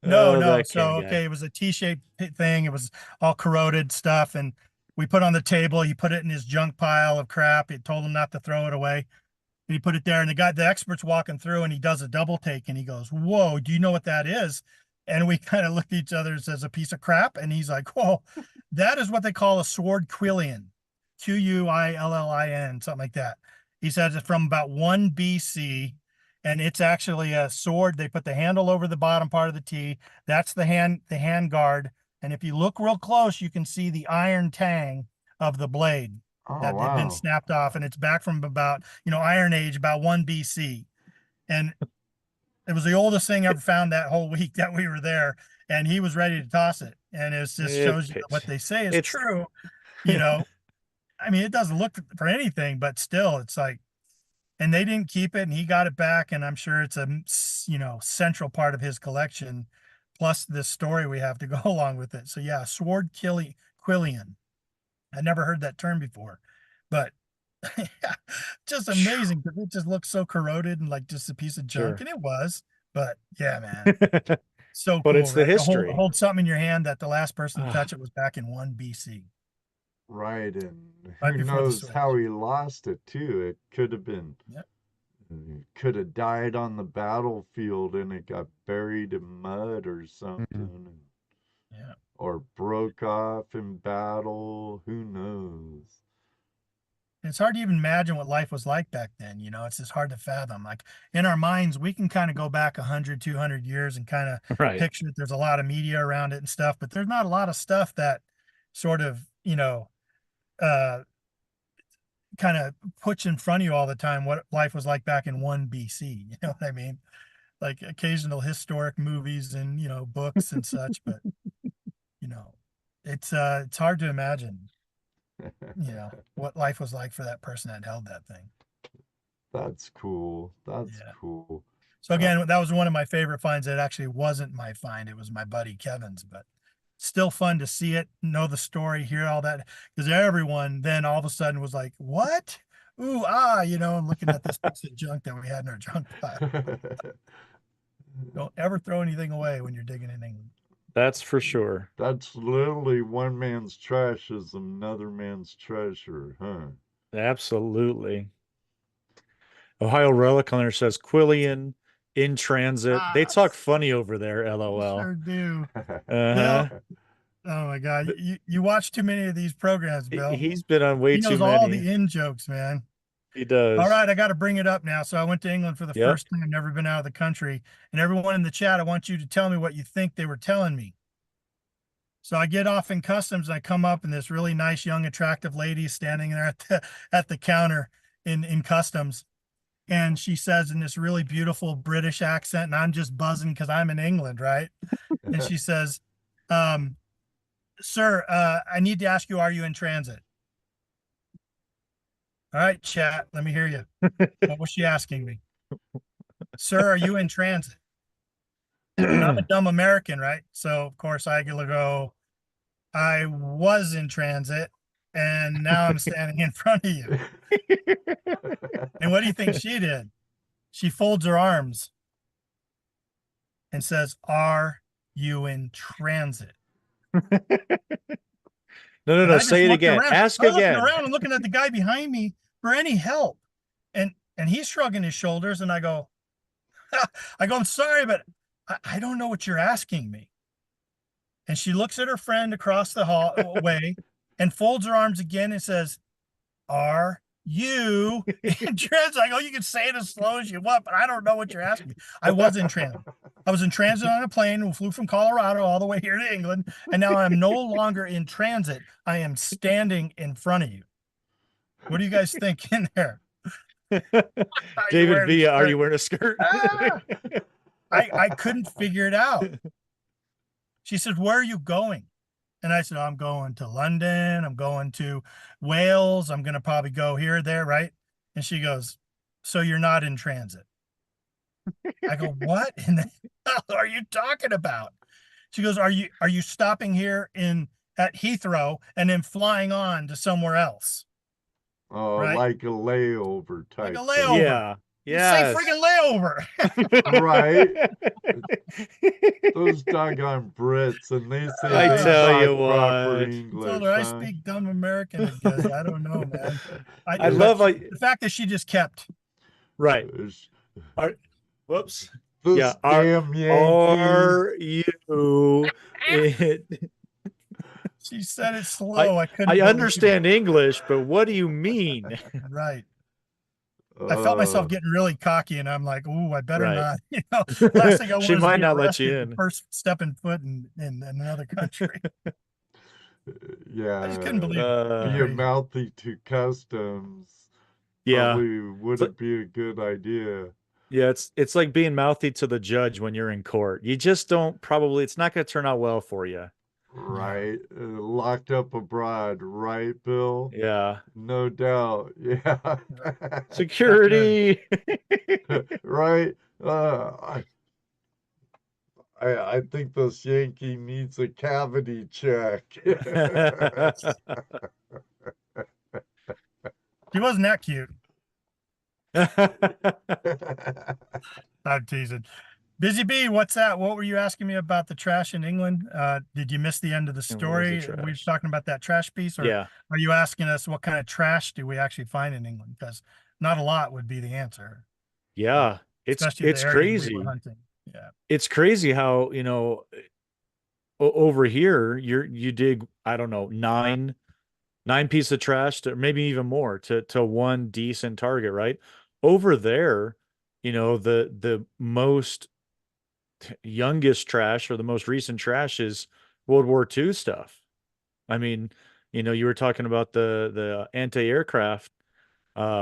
No, Oh, no. that So, Ken guy. okay, it was a T-shaped thing. It was all corroded stuff, and we put it on the table. He put it in his junk pile of crap. He told him not to throw it away. And he put it there, and the expert's walking through, and he does a double take, and he goes, "Whoa, do you know what that is?" And we kind of looked at each other as a piece of crap, and he's like, "Whoa, that is what they call a sword quillion, Quillin, something like that." He says it's from about 1 BC, and it's actually a sword. They put the handle over the bottom part of the T. That's the hand guard. And if you look real close, you can see the iron tang of the blade that had been snapped off, and it's back from about, Iron Age, about 1 BC. And it was the oldest thing ever found that whole week that we were there, and he was ready to toss it. And it just shows you that what they say is true. I mean, it doesn't look for anything, but still, it's like, and they didn't keep it, and he got it back, and I'm sure it's a central part of his collection, plus this story we have to go along with it. So yeah, sword quillion. I never heard that term before, but just amazing because it just looks so corroded and like just a piece of junk, and it was. But yeah, man, so But cool, it's the right? To history. hold something in your hand that the last person to touch it was back in 1 BC. Right, and Right who before the knows switch. how he lost it too. It could have been, Yep. it could have died on the battlefield and it got buried in mud or something, Yeah. or broke off in battle. Who knows? It's hard to even imagine what life was like back then. You know, it's just hard to fathom. Like in our minds, we can kind of go back 100, 200 years and kind of Right. picture it. There's a lot of media around it and stuff, but there's not a lot of stuff that sort of, you know, kind of puts in front of you all the time what life was like back in 1 BC. You know what I mean? Like occasional historic movies and, you know, books and such, but you know, it's hard to imagine, you know, what life was like for that person that held that thing. That's cool. That's Yeah. cool. So again, that was one of my favorite finds. It actually wasn't my find. It was my buddy Kevin's, but still fun to see it, know the story, hear all that. Because everyone then all of a sudden was like, what? Ooh, you know, and looking at this piece of junk that we had in our junk pile. Don't ever throw anything away when you're digging in England. That's for sure. That's literally one man's trash is another man's treasure, huh? Absolutely. Ohio Relic Hunter says Quillian in transit. They talk funny over there, LOL. Sure do. Uh-huh. Oh my God. You watch too many of these programs, Bill. He's been on way He too knows many. all the in jokes, man. He does. All right, I got to bring it up now. So I went to England for the Yep. first time, never been out of the country. And everyone in the chat, I want you to tell me what you think they were telling me. So I get off in customs and I come up and this really nice, young, attractive lady is standing there at the counter in customs. And she says in this really beautiful British accent, and I'm just buzzing because I'm in England, right? And she says, sir, I need to ask you, are you in transit? All right, chat, let me hear you. What was she asking me? Sir, are you in transit? And I'm a dumb American, right? So of course I can go, I was in transit and now I'm standing in front of you. And what do you think she did? She folds her arms and says, are you in transit? No, say it again. Ask I'm again. looking around and looking at the guy behind me for any help. And he's shrugging his shoulders and I go, I'm sorry, but I don't know what you're asking me. And she looks at her friend across the hallway and folds her arms again and says, are you in transit? I go, you can say it as slow as you want, but I don't know what you're asking me. I was in transit. I was in transit on a plane and flew from Colorado all the way here to England. And now I'm no longer in transit. I am standing in front of you. What do you guys think in there? David Villa, are you wearing a skirt? I couldn't figure it out. She said, where are you going? And I said, I'm going to London. I'm going to Wales. I'm going to probably go here, there, right? And she goes, so you're not in transit. I go, what in the hell are you talking about? She goes, are you stopping here at Heathrow and then flying on to somewhere else? Oh, right? Like a layover type. Like a layover. Yeah. Yeah. Say freaking layover. Right? Those doggone Brits, and they say I they tell talk you proper what. English. I told her I huh? speak dumb American, I guess. I don't know, man. I love how the fact that she just kept. right. Whoops. This Yeah. damn Yankee. Are you it? She said it slow. I couldn't. I believe understand English, but what do you mean? it. Right. I felt myself getting really cocky, and I'm like, "Ooh, I better Right. not." You know, last thing I want She is to might be not let you arrested in. First stepping foot in another country. Yeah. I just couldn't believe Be it. a mouthy to customs. Yeah. Probably wouldn't be a good idea. Yeah, it's like being mouthy to the judge when you're in court. You just don't probably, it's not going to turn out well for you. Right. Locked up abroad, right, Bill? Yeah. No doubt. Yeah. Security. Right. I think this Yankee needs a cavity check. She wasn't that cute. I'm teasing. Busy Bee, what's that? What were you asking me about the trash in England? Did you miss the end of the story? trash? We were talking about that trash piece, or Yeah. are you asking us what kind of trash do we actually find in England? Because not a lot would be the answer. Yeah. It's Especially the area we crazy. were hunting. Yeah. It's crazy how, you know, over here you dig, I don't know, 9 9 pieces of trash to maybe even more to one decent target, right? Over there, the most youngest trash or the most recent trash is World War II stuff. I mean, you were talking about the anti-aircraft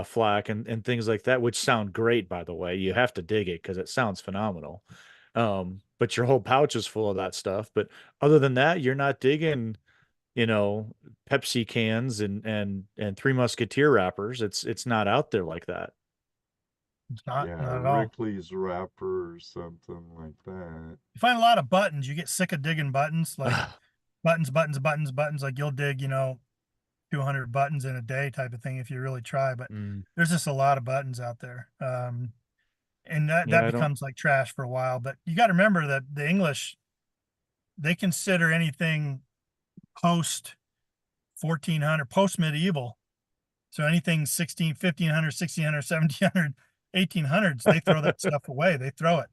flak and things like that, which sound great, by the way. You have to dig it because it sounds phenomenal. But your whole pouch is full of that stuff. But other than that, you're not digging, Pepsi cans and Three Musketeer wrappers. It's not out there like that. It's not, Yeah, not at all. Wrigley's wrapper or something like that. You find a lot of buttons. You get sick of digging buttons, like buttons, buttons, buttons, buttons. Like you'll dig, 200 buttons in a day type of thing if you really try. But Mm. there's just a lot of buttons out there. And that Yeah, I don't. becomes like trash for a while. But you got to remember that the English, they consider anything post 1400, post medieval. So anything 1500, 1600, 1700, 1800s, they throw that stuff away. They throw it.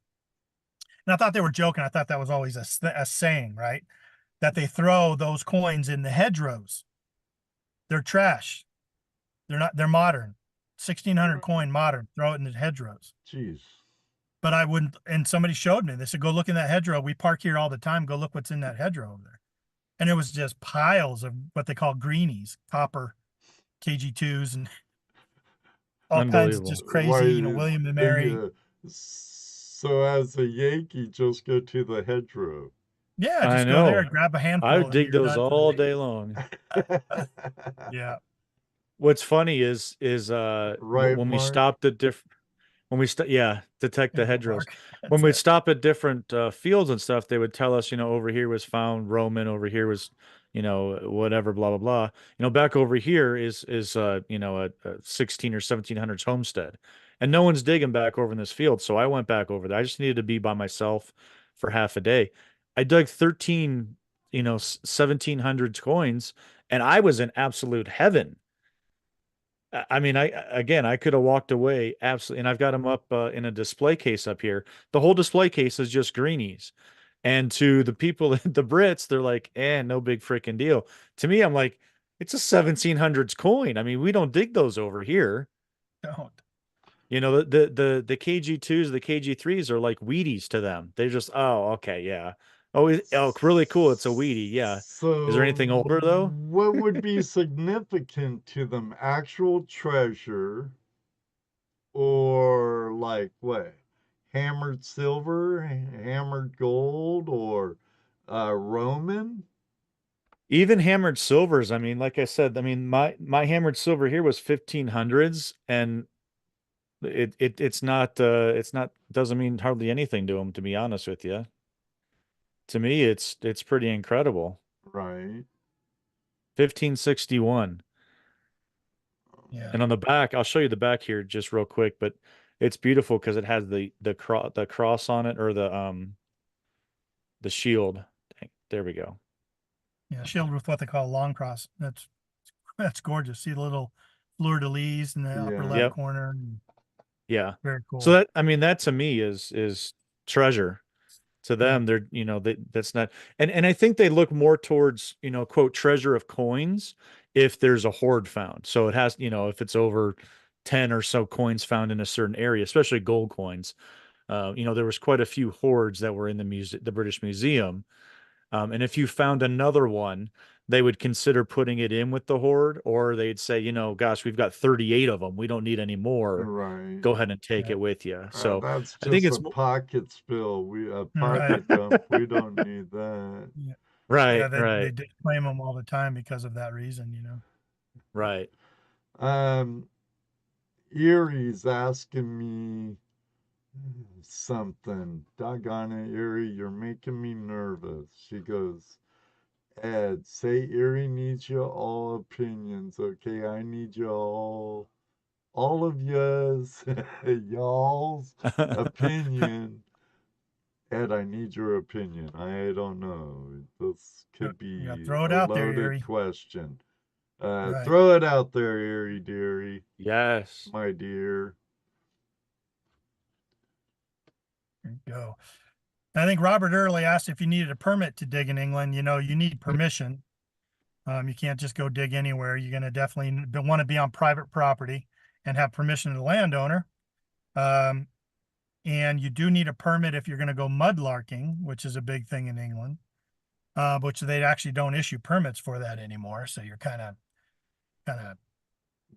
And I thought they were joking. I thought that was always a saying, right? That they throw those coins in the hedgerows. They're trash. They're modern. 1600 coin modern, throw it in the hedgerows. Jeez. But I wouldn't, and somebody showed me, they said, go look in that hedgerow. We park here all the time. Go look what's in that hedgerow over there. And it was just piles of what they call greenies, copper, KG2s, and all kinds of just Unbelievable. crazy, William and Mary. So as a Yankee, just go to the hedgerow. Yeah, I just go there, know. grab a handful, I and dig you're those done for the all day. day long. Yeah. What's funny is Right, when we Mark? stopped at different yeah, detect the Yeah, hedgerows. Mark. When That's we'd it. stop at different fields and stuff, they would tell us, over here was found Roman, over here was, whatever, blah blah blah. Back over here is a 16 or 1700s homestead, and no one's digging back over in this field. So I went back over there. I just needed to be by myself for half a day. I dug 13, 1700s coins, and I was in absolute heaven. I mean, I could have walked away absolutely, and I've got them up in a display case up here. The whole display case is just greenies, and to the people, the Brits, they're like, no big freaking deal." To me, I'm like, it's a 1700s coin. I mean, we don't dig those over here. Don't. The KG2s, the KG3s are like Wheaties to them. They're just, oh, okay, yeah. Oh, really cool. It's a Wheatie, yeah. Is there So, anything older though? what would be significant to them? Actual treasure or like what? Hammered silver, hammered gold, or Roman? Even hammered silvers. I mean, like I said, I mean, my hammered silver here was 1500s, and it's not doesn't mean hardly anything to them, to be honest with you. To me, it's pretty incredible. Right. 1561. Yeah. And on the back, I'll show you the back here just real quick, but it's beautiful because it has the cross on it, or the shield. There we go. Yeah. Shield with what they call a long cross. That's gorgeous. See the little fleur de lis in the upper Yeah. left Yep. corner. Yeah. Very cool. So that to me is treasure. To them, they're, that's not, and I think they look more towards, quote, treasure of coins if there's a hoard found. So it has, if it's over 10 or so coins found in a certain area, especially gold coins. There was quite a few hoards that were in the British Museum. And if you found another one, they would consider putting it in with the hoard, or they'd say, gosh, we've got 38 of them. We don't need any more. Right. Go ahead and take Yeah. it with you. So That's I think just it's a pocket spill. A Right. pocket dump. We don't need that. Yeah. right, Yeah, they right, disclaim them all the time because of that reason. right. Erie's asking me something. Doggone it, Erie, you're making me nervous. She goes, Ed, say Erie needs your all opinions, okay? I need your all of yours, y'all's opinion. Ed, I need your opinion. I don't know. This could Yeah, be throw it a out there, loaded Erie. question. Right. Throw it out there, Erie, dearie, Yes. my dear. There you go. I think Robert Early asked if you needed a permit to dig in England. You need permission. You can't just go dig anywhere. You're going to definitely want to be on private property and have permission of the landowner. And you do need a permit if you're going to go mudlarking, which is a big thing in England, which they actually don't issue permits for that anymore. So you're kind of,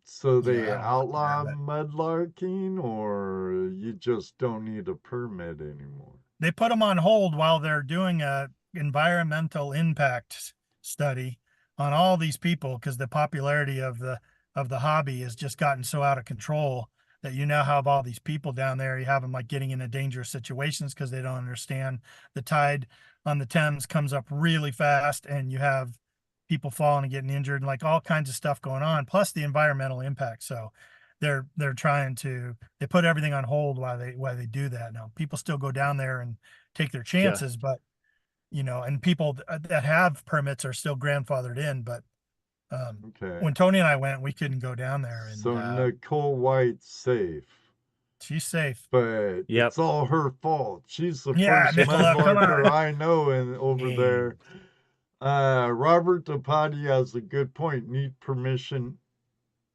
So you know, they out of luck there, outlaw but mudlarking, or you just don't need a permit anymore? they put them on hold while they're doing a environmental impact study on all these people, because the popularity of the hobby has just gotten so out of control that you now have all these people down there. You have them like getting into dangerous situations because they don't understand the tide on the Thames comes up really fast, and you have people falling and getting injured and like all kinds of stuff going on, plus the environmental impact. So they're trying to, they put everything on hold while they do that. Now people still go down there and take their chances, but you know, and people that have permits are still grandfathered in. But Okay. when Tony and I went, we couldn't go down there, and So Nicole White's safe, she's safe. but Yep. it's all her fault. She's the Yeah, first Nicola, come mudlarker on. I know over Yeah. there. Robert DePatti has a good point. Need permission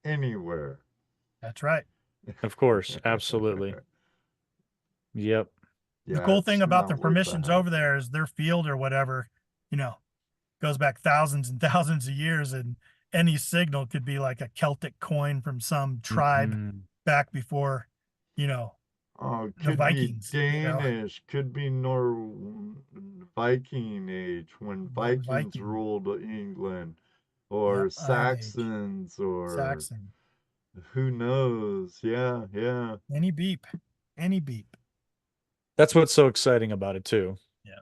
anywhere. That's right. Of course, absolutely. Yep. The cool thing about the not worth the permissions over hassle. there is their field or whatever, you know, goes back thousands and thousands of years, and any signal could be like a Celtic coin from some tribe Mhm. back before, you know, Oh, the could be Vikings, you know. Danish, could be Viking age when Vikings Viking. ruled England, or Yep, Iron Age. Saxons, or Saxon. who knows? Yeah, yeah. Any beep. Any beep. That's what's so exciting about it too. Yeah.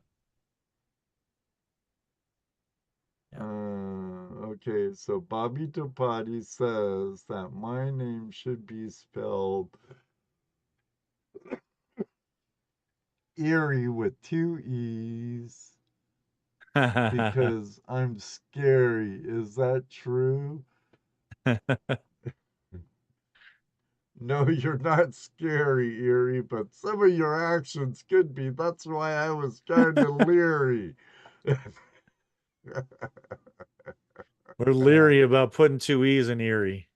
Okay, so Bobby DePatti says that my name should be spelled Erie with 2 E's because I'm scary. Is that true? No, you're not scary, Erie, but some of your actions could be. That's why I was kind of leery. We're leery about putting 2 E's in Erie.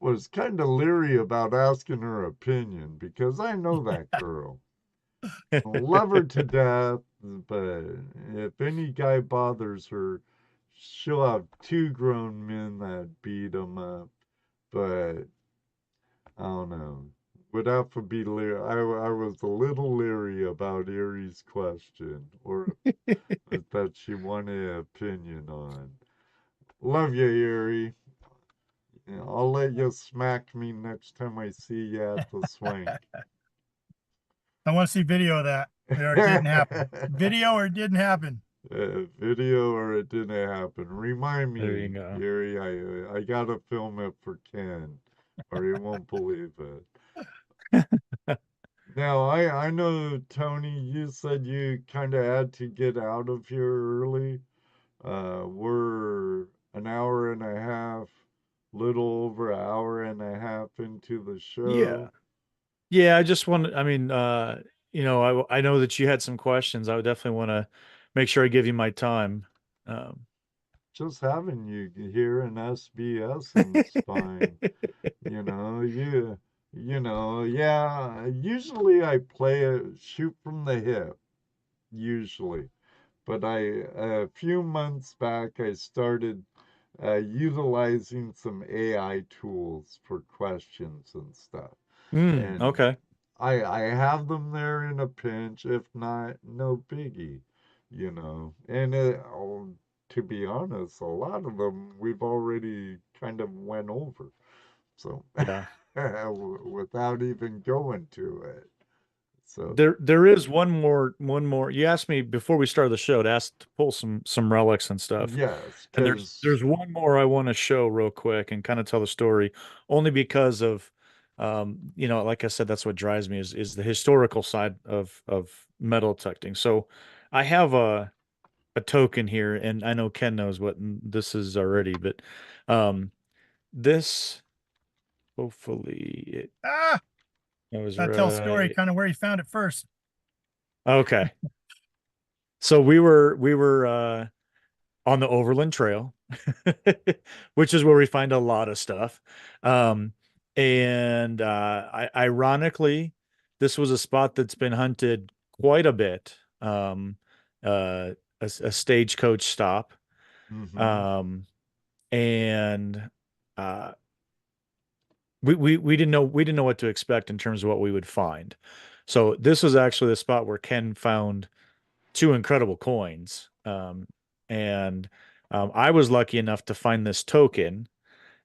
Was kind of leery about asking her opinion because I know that girl. Love her to death, but if any guy bothers her, she'll have 2 grown men that beat him up. But I don't know. Would have to be leery. I was a little leery about Erie's question, or that she wanted an opinion on. Love you, Erie. I'll let you smack me next time I see you at the swing. I want to see video of that. Or it didn't happen. Video or it didn't happen. Video or it didn't happen. Remind me, There you go. Yuri. I gotta film it for Ken, or he won't believe it. Now I know, Tony. You said you kind of had to get out of here early. We're an hour and a half, little over an hour and a half into the show. Yeah. Yeah, I just want I mean, you know, I know that you had some questions. I would definitely want to make sure I give you my time. Just having you here in SBS is fine. Yeah. Usually I play shoot from the hip, usually. But a few months back, I started utilizing some AI tools for questions and stuff. And Okay. I have them there in a pinch. If not, no biggie, And to be honest, a lot of them we've already kind of went over. So Yeah. without even going to it. So There is one more. You asked me before we started the show to pull some relics and stuff. yes, And because there's one more I want to show real quick and kind of tell the story, only because of you know, like I said, that's what drives me is the historical side of metal detecting. So I have a token here, and I know Ken knows what this is already, but this hopefully it was That tells story right. kind of where you found it first. Okay. So we were on the Overland Trail, which is where we find a lot of stuff. And ironically, this was a spot that's been hunted quite a bit. A stagecoach stop. Mm-hmm. And uh, we didn't know what to expect in terms of what we would find. So this was actually the spot where Ken found two incredible coins. And I was lucky enough to find this token,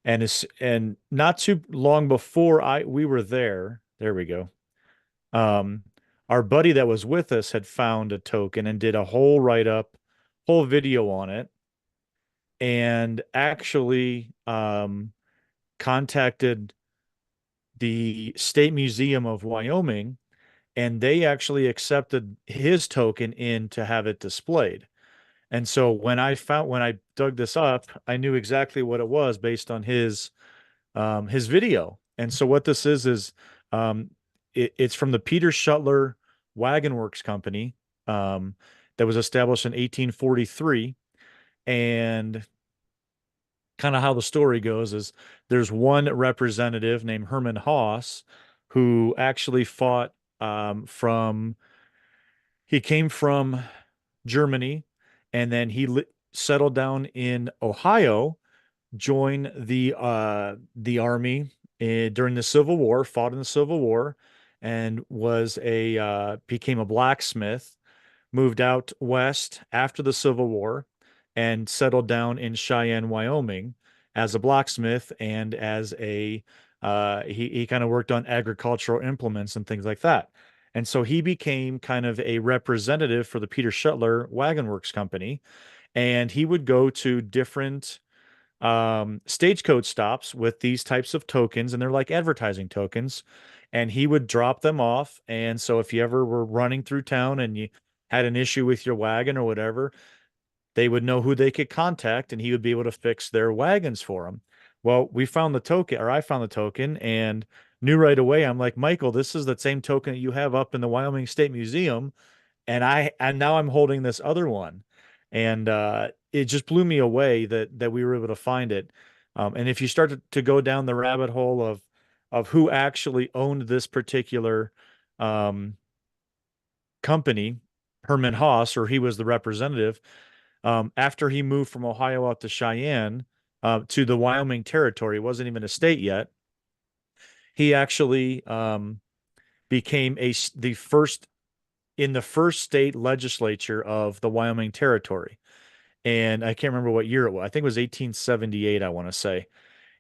and not too long before we were there we go. Um, our buddy that was with us had found a token and did a whole write-up, whole video on it, and actually contacted the State Museum of Wyoming, and they actually accepted his token in to have it displayed. And so when I dug this up, I knew exactly what it was based on his video. And so what this is it's from the Peter Shuttler Wagon Works Company, that was established in 1843. And kind of how the story goes is there's one representative named Herman Haas who actually fought he came from Germany, and then settled down in Ohio, joined the army during the Civil War, fought in the Civil War, and became a blacksmith. Moved out west after the Civil War, and settled down in Cheyenne, Wyoming, as a blacksmith, and as he kind of worked on agricultural implements and things like that. And so he became kind of a representative for the Peter Shuttler Wagon Works Company, and he would go to different stagecoach stops with these types of tokens, and they're like advertising tokens, and he would drop them off. And so if you ever were running through town and you had an issue with your wagon or whatever, they would know who they could contact, and he would be able to fix their wagons for them. Well, we found the token, or I found the token, and knew right away. I'm like, Michael, this is the same token that you have up in the Wyoming State Museum, and now I'm holding this other one. And it just blew me away that we were able to find it. And if you start to go down the rabbit hole of who actually owned this particular company, Herman Haas, or he was the representative, after he moved from Ohio out to Cheyenne, to the Wyoming Territory, it wasn't even a state yet. He actually became the first in the first state legislature of the Wyoming Territory. And I can't remember what year it was. I think it was 1878, I want to say.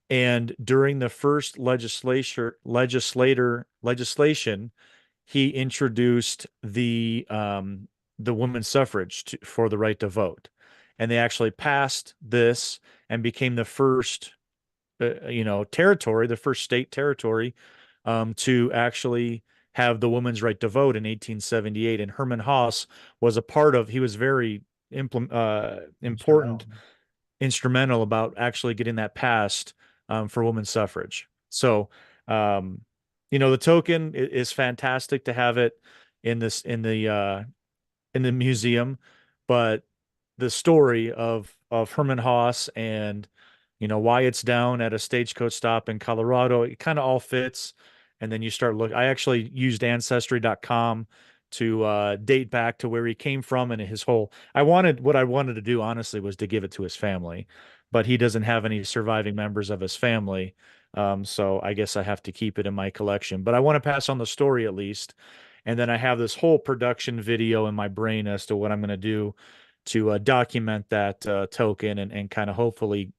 And during the first legislation, he introduced the women's suffrage for the right to vote. And they actually passed this and became the first territory, the first state territory, to actually have the women's right to vote in 1878. And Herman Haas was he was very important, instrumental about actually getting that passed, for women's suffrage. So, the token is fantastic to have it in the museum, but the story of Herman Haas and why it's down at a stagecoach stop in Colorado, it kind of all fits. And then you start looking. I actually used ancestry.com to date back to where he came from and what I wanted to do, honestly, was to give it to his family, but he doesn't have any surviving members of his family. So I guess I have to keep it in my collection, but I want to pass on the story at least. And then I have this whole production video in my brain as to what I'm going to do to document that token, and kind of hopefully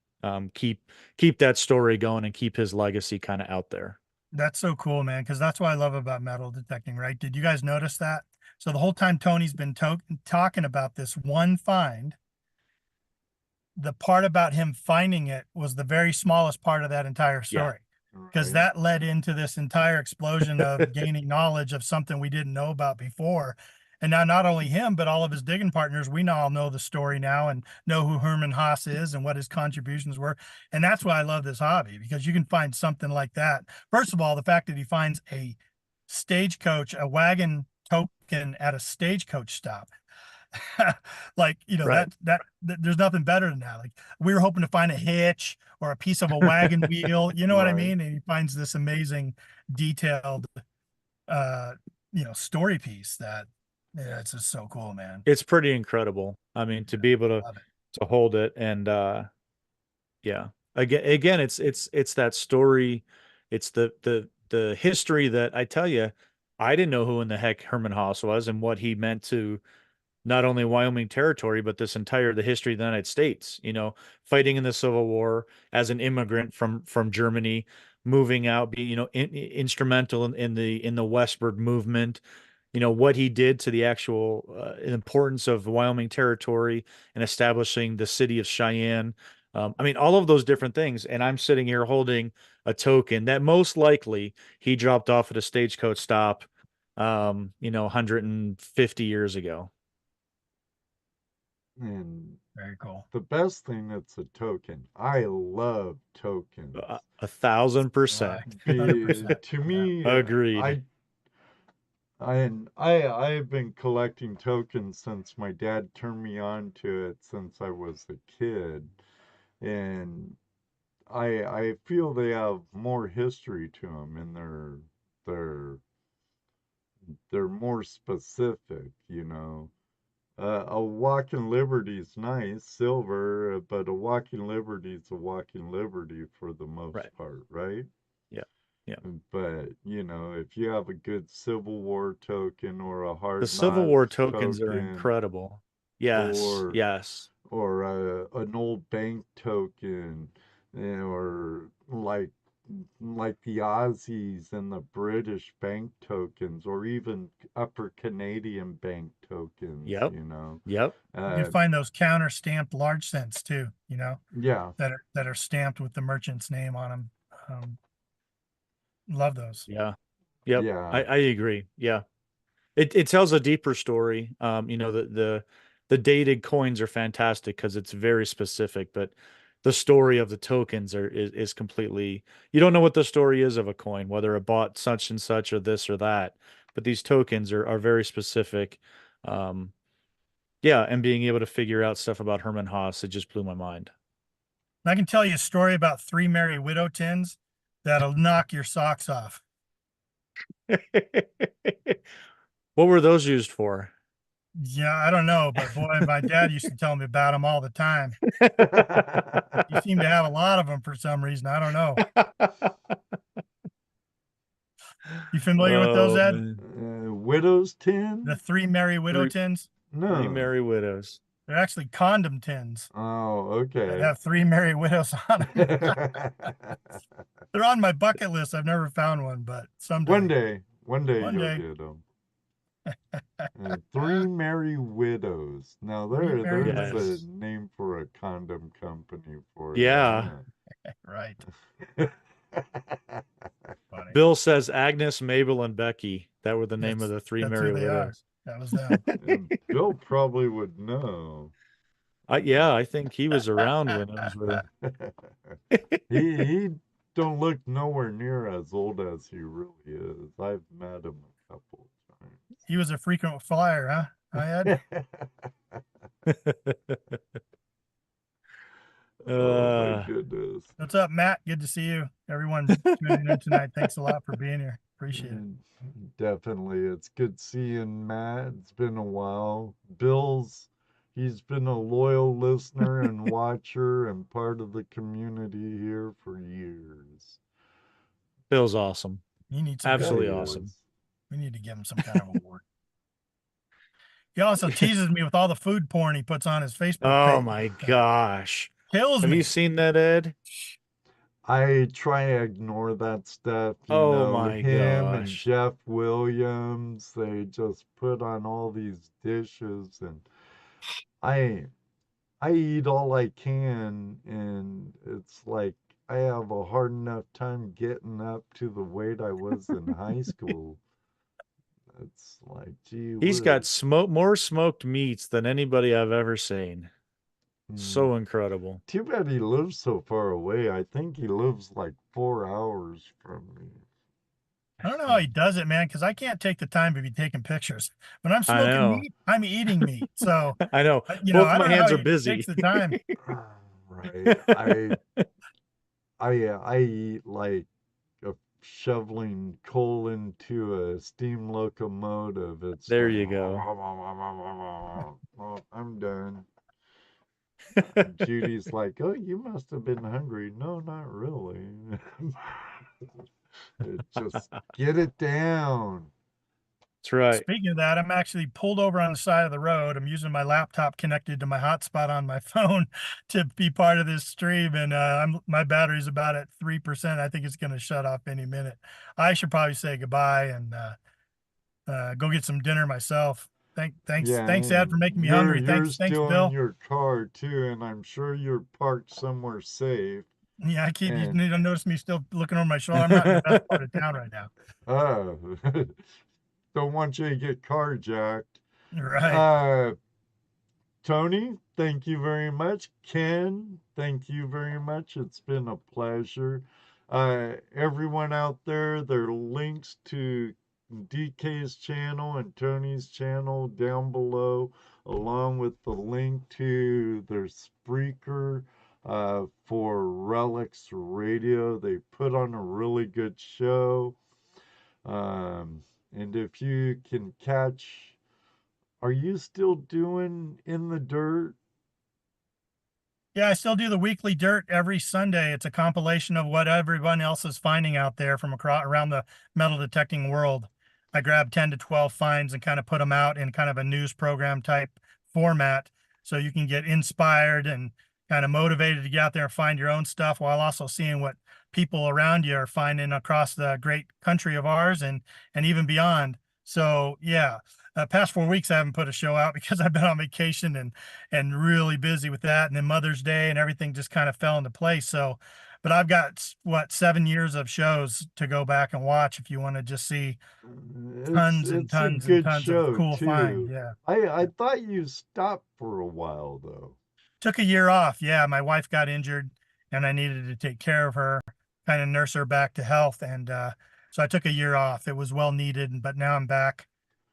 keep that story going and keep his legacy kind of out there. That's so cool, man, because that's what I love about metal detecting, right? Did you guys notice that? So the whole time Tony's been talking about this one find, the part about him finding it was the very smallest part of that entire story, because that led into this entire explosion of gaining knowledge of something we didn't know about before. And now not only him, but all of his digging partners, we all know the story now and know who Herman Haas is and what his contributions were. And that's why I love this hobby, because you can find something like that. First of all, the fact that he finds a wagon token at a stagecoach stop. Like, Right. there's nothing better than that. Like, we were hoping to find a hitch or a piece of a wagon wheel, you know what I Right. mean? And he finds this amazing detailed, story piece that, yeah, it's just so cool, man. It's pretty incredible. I mean, to be able Love it. to hold it and yeah. Again, it's that story. It's the history that I tell you, I didn't know who in the heck Herman Haas was and what he meant to not only Wyoming territory, but the history of the United States, fighting in the Civil War as an immigrant from Germany, moving out, be, instrumental in the westward movement, what he did to the actual importance of Wyoming territory and establishing the city of Cheyenne. I mean, all of those different things. And I'm sitting here holding a token that most likely he dropped off at a stagecoach stop, 150 years ago. And Very cool. the best thing, it's a token. I love tokens. 1,000%. To 100%. me, Agreed. I've been collecting tokens since my dad turned me on to it since I was a kid, and I feel they have more history to them, and they're more specific, a walking liberty's nice, silver, but a walking liberty's a walking liberty for the most Right. part, right? Yeah. Yeah. But, if you have a good Civil War token or a hard The Civil War knocks tokens are token incredible. Yes. or Yes. or an old bank token, or like the Aussies and the British bank tokens, or even upper Canadian bank tokens, Yep. Yep. You find those counter stamped large cents too, yeah. that are stamped with the merchant's name on them. Love those. Yeah. Yep. Yeah. I agree. Yeah. It tells a deeper story. The dated coins are fantastic because it's very specific, but the story of the tokens is completely, you don't know what the story is of a coin, whether it bought such and such or this or that. But these tokens are very specific. Yeah, and being able to figure out stuff about Herman Haas, it just blew my mind. I can tell you a story about 3 Merry Widow tins that'll knock your socks off. What were those used for? Yeah, I don't know, but boy, my dad used to tell me about them all the time. You seem to have a lot of them for some reason. I don't know. You familiar with those, Ed? Widow's tin? The 3 Merry Widow tins? Three No. Merry Widows. They're actually condom tins Oh, that okay. have 3 Merry Widows on them. They're on my bucket list. I've never found one, but someday. One day One you'll day. get them. 3 Merry Widows. Now Merry there's Widows. a name for a condom company for Yeah. Right. that. Funny. Bill says Agnes, Mabel, and Becky. That were the name of the 3 That's Merry who they are. Widows. That was them. And Bill probably would know. Yeah, I think he was around when those were. He don't look nowhere near as old as he really is. I've met him a couple of times. He was a frequent flyer, huh? Hi, Ed. Oh my goodness. What's up, Matt? Good to see you. Everyone tuning in tonight. Thanks a lot for being here. Appreciate it. Definitely. It's good seeing Matt. It's been a while. He's been a loyal listener and watcher and part of the community here for years. Bill's awesome. He needs some Absolutely Yeah, he awesome. is. We need to give him some kind of award. He also teases me with all the food porn he puts on his Facebook Oh page. my gosh. Kills Have me. you seen that, Ed? I try to ignore that stuff. My him and gosh. Jeff Williams, they just put on all these dishes, and I eat all I can, and it's like I have a hard enough time getting up to the weight I was in high school. It's like, gee He's got whiz. more smoked meats than anybody I've ever seen. So incredible. Too bad he lives so far away. I think he lives like 4 hours from me. I don't know how he does it, man, because I can't take the time to be taking pictures. When I'm I smoking know. meat, I'm eating meat. So, I know. I Both my don't know how hands are he takes busy. the time. Right. I eat like a shoveling coal into a steam locomotive. It's There like, you go. oh, I'm done. Judy's like, oh, you must have been hungry. No, not really. Just get it down. That's right. Speaking of that, I'm actually pulled over on the side of the road. I'm using my laptop connected to my hotspot on my phone to be part of this stream, and my battery's about at 3%. I think it's going to shut off any minute. I should probably say goodbye and go get some dinner myself. Yeah, Thanks, Ed, for and making me you're hungry. you're Thanks, still in Bill. your car too, and I'm sure you're parked somewhere safe. Yeah, you And need to notice me still looking over my shoulder. I'm not in the best part of town right now. oh, don't want you to get carjacked. Right. Uh, Tony, thank you very much. Ken, thank you very much. It's been a pleasure. Everyone out there, there are links to DK's channel and Tony's channel down below, along with the link to their Spreaker for Relics Radio. They put on a really good show. And if you can catch, are you still doing In the Dirt? Yeah, I still do the weekly dirt every Sunday. It's a compilation of what everyone else is finding out there from around the metal detecting world. I grab 10 to 12 finds and kind of put them out in kind of a news program type format so you can get inspired and kind of motivated to get out there and find your own stuff while also seeing what people around you are finding across the great country of ours and even beyond. So yeah, past 4 weeks I haven't put a show out because I've been on vacation and really busy with that, and then Mother's Day and everything just kind of fell into place. So, but I've got what 7 years of shows to go back and watch if you want to just see tons and It's a tons and good tons of show cool finds. too. Yeah. I thought you stopped for a while though. Took a year off. Yeah, my wife got injured and I needed to take care of her, kind of nurse her back to health, and so I took a year off. It was well needed, but now I'm back,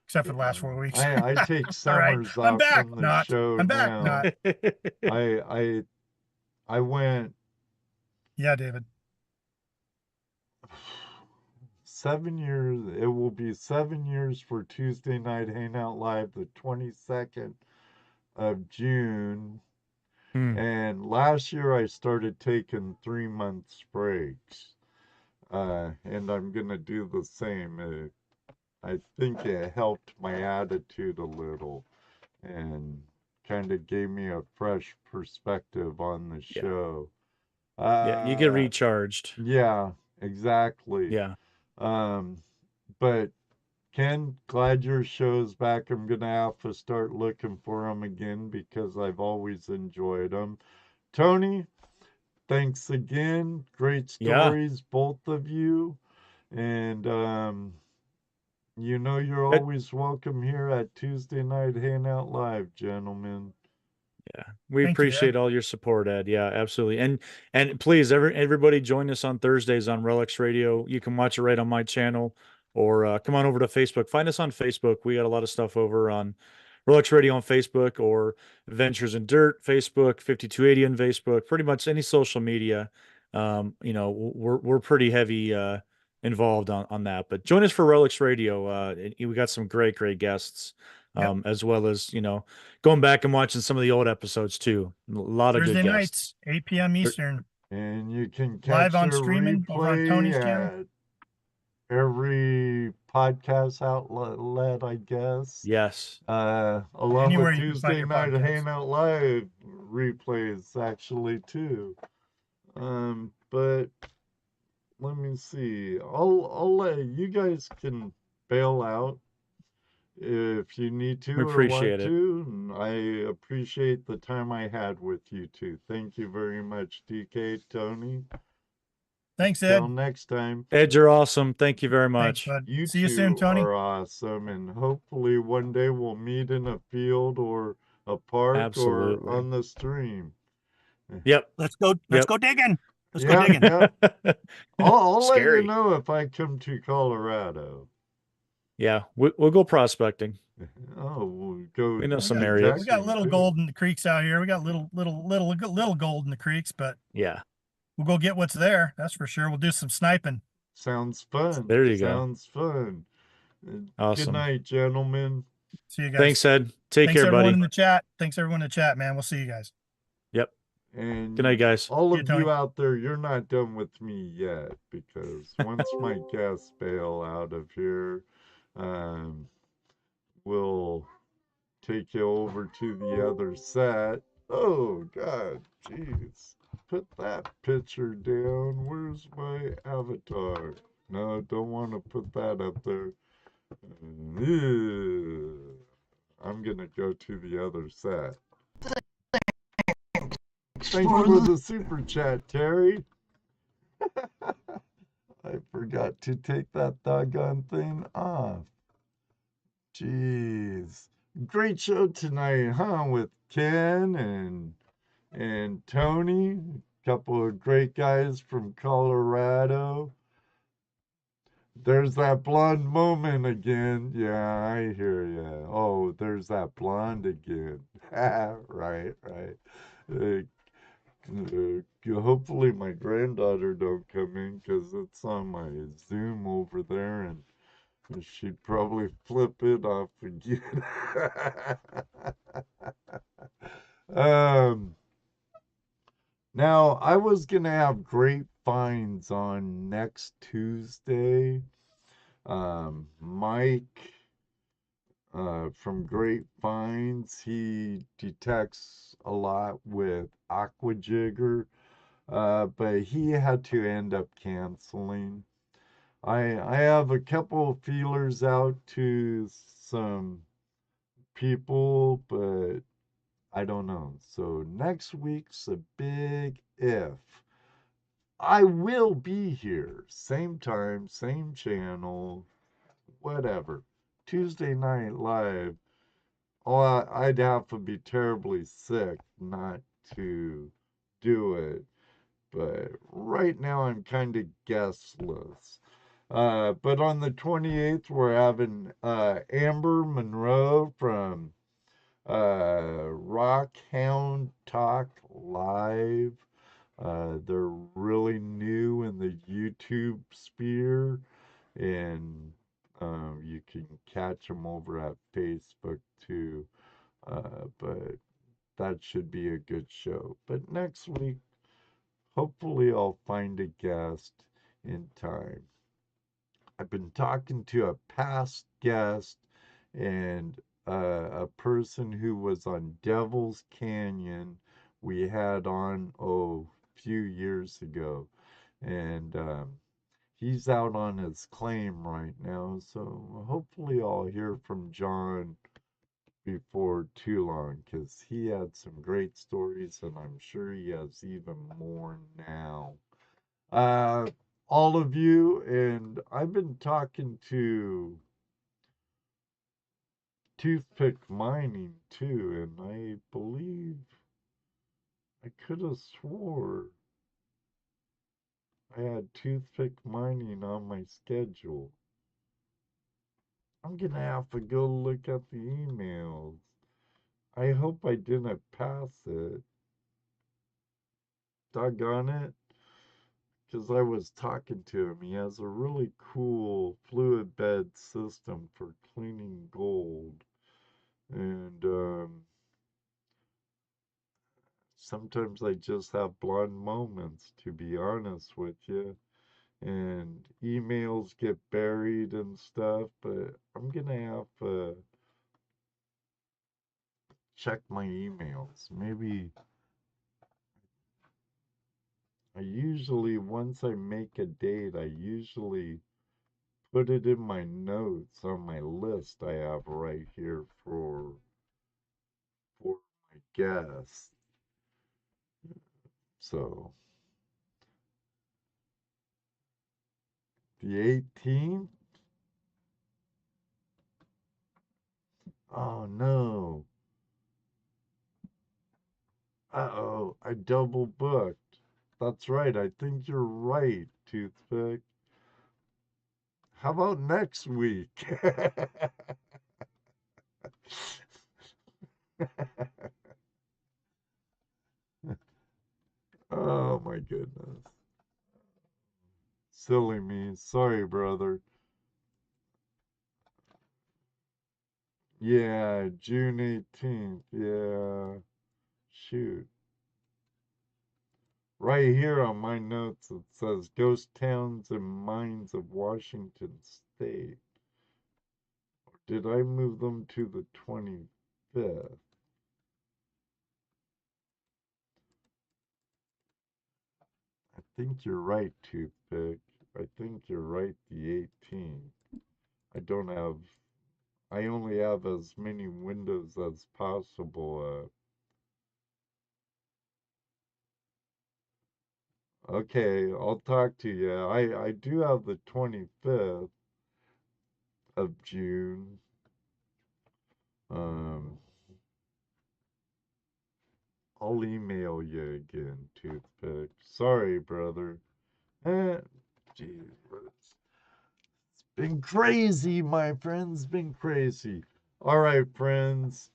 except for the last 4 weeks. I take All right, summers I'm off back. from the Not. show I'm back. now. Not. I went Yeah, David. 7 years. It will be 7 years for Tuesday Night Hangout Live, the 22nd of June. And last year I started taking 3 month breaks. And I'm gonna do the same. I think it helped my attitude a little and kind of gave me a fresh perspective on the Yeah. show. Yeah, you get recharged. Yeah, exactly. Yeah. But Ken, glad your show's back. I'm gonna have to start looking for them again because I've always enjoyed them. Tony, thanks again. Great Yeah. stories, both of you. And you're always welcome here at Tuesday Night Hangout Live, gentlemen. Yeah, we Thank you, Ed. appreciate all your support, Ed. Yeah, absolutely. And please, everybody join us on Thursdays on Relics Radio. You can watch it right on my channel, or come on over to Facebook. Find us on Facebook. We got a lot of stuff over on Relics Radio on Facebook, or Adventures in Dirt Facebook, 5280 on Facebook. Pretty much any social media. We're pretty heavy involved on that. But join us for Relics Radio. We got some great guests. As well as, going back and watching some of the old episodes too. A lot of Thursday good nights, guests. 8 p.m. Eastern. And you can Live catch on their streaming over on Tony's replay channel. at every podcast outlet, I guess. Yes. Along Anywhere with you can find Tuesday your Night podcasts. Hangout Live replays actually too. But let me see. I'll let you guys can bail out if you need to We or appreciate want it. to. I appreciate the time I had with you two. Thank you very much, DK, Tony. Thanks, Ed. Till next time. Ed, you're awesome. Thank you very Thanks, much. bud. You See you two soon, Tony. are awesome, and hopefully one day we'll meet in a field or a park Absolutely. or on the stream. Yep. Let's go digging. Let's go digging. Yep. I'll let you Scary. know if I come to Colorado. Yeah, we'll go prospecting. Oh, we'll go We know some We areas. got detecting little too. gold in the creeks out here. We got little gold in the creeks, but Yeah, we'll go get what's there. That's for sure. We'll do some sniping. Sounds fun. there you go. Sounds fun. Good Awesome. night, gentlemen. See you guys. Thanks, Ed. Take Thanks care, everyone buddy. in the chat. Thanks everyone in the chat, man. We'll see you guys. Yep. And Good night, guys. all See you, of Tony. you out there, you're not done with me yet, because once my guests bail out of here, we'll take you over to the other set. Oh, God, jeez. Put that picture down. Where's my avatar? No, don't want to put that up there. I'm going to go to the other set. Thanks for the super chat, Terry. I forgot to take that doggone thing off. Jeez. Great show tonight, huh? With Ken and Tony. A couple of great guys from Colorado. There's that blonde moment again. Yeah, I hear ya. Oh, there's that blonde again. Right. Hopefully my granddaughter don't come in, because it's on my Zoom over there, and she'd probably flip it off again. Now, I was going to have great finds on next Tuesday. Mike from Great Finds, he detects a lot with Aqua Jigger, but he had to end up canceling. I have a couple of feelers out to some people, but I don't know. So next week's a big if. I will be here, same time, same channel, whatever. Tuesday Night Live. Oh, I'd have to be terribly sick not to do it. But right now I'm kind of guestless. But on the 28th, we're having Amber Monroe from Rockhound Talk Live. They're really new in the YouTube sphere, and you can catch them over at Facebook too. But that should be a good show. But next week, hopefully, I'll find a guest in time. I've been talking to a past guest and a person who was on Devil's Canyon we had on, a few years ago. And he's out on his claim right now. So hopefully I'll hear from John before too long, because he had some great stories, and I'm sure he has even more now. All of you, and I've been talking to Toothpick Mining too, and I believe I could have swore I had Toothpick Mining on my schedule. I'm gonna have to go look at the emails. I hope I didn't pass it. Doggone it. Because I was talking to him. He has a really cool fluid bed system for cleaning gold. And sometimes I just have blonde moments, to be honest with you. And emails get buried and stuff, but I'm gonna have to check my emails. Maybe I usually, once I make a date, I usually put it in my notes on my list I have right here for my guests. So the 18th. Oh no. Uh-oh, I double booked. That's right. I think you're right, Toothpick. How about next week? Oh my goodness. Silly me. Sorry, brother. Yeah, June 18th. Yeah. Shoot. Right here on my notes it says Ghost Towns and Mines of Washington State. Did I move them to the 25th? I think you're right, Toothpick. I think you're right, the 18th. I only have as many windows as possible. Okay, I'll talk to you. I do have the 25th of June. I'll email you again, Toothpick. Sorry, brother. Geez, it's been crazy, my friends. Been crazy. All right, friends.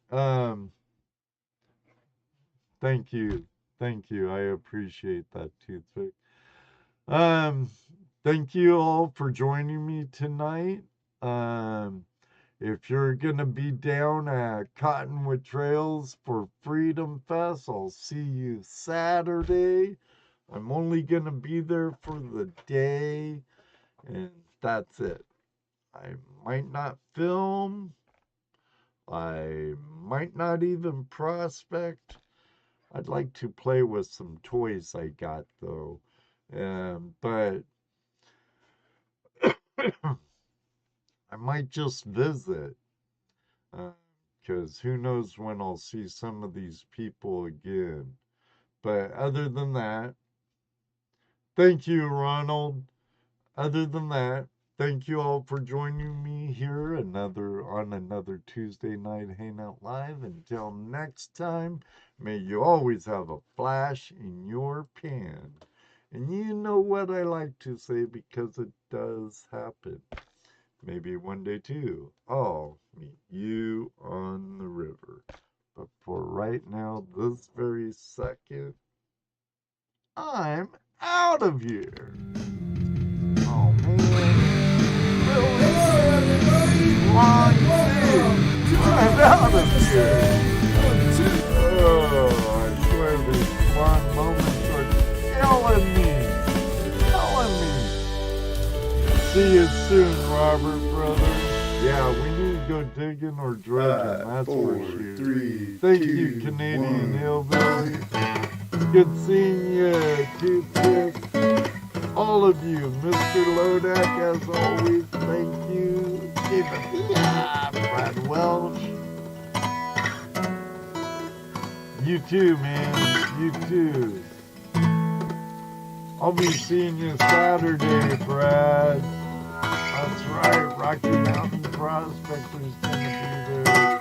Thank you. Thank you. I appreciate that, Toothpick. Thank you all for joining me tonight. If you're gonna be down at Cottonwood Trails for Freedom Fest, I'll see you Saturday. I'm only gonna be there for the day, and that's it. I might not film. I might not even prospect. I'd like to play with some toys I got though. But I might just visit. Because who knows when I'll see some of these people again. But other than that, thank you, Ronald. Other than that, thank you all for joining me here on another Tuesday Night Hangout Live. Until next time, may you always have a flash in your pan. And you know what I like to say because it does happen. Maybe one day too, I'll meet you on the river. But for right now, this very second, I'm out of here. Oh man. I'm out of here. Oh, I swear these fun moments are killing me. See you soon, Robert, brother. Yeah, we need to go digging or dredging, that's for sure. Thank you, Canadian Hillbilly. Good seeing you, Toothpick. All of you, Mr. Lodak, as always, thank you. Brad Welsh. You too, man. You too. I'll be seeing you Saturday, Brad. That's right, Rocky Mountain Prospector's gonna be there.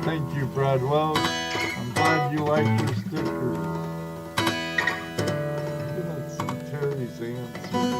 Thank you, Brad Welsh. I'm glad you liked your stickers. I'm gonna see Terry's answer.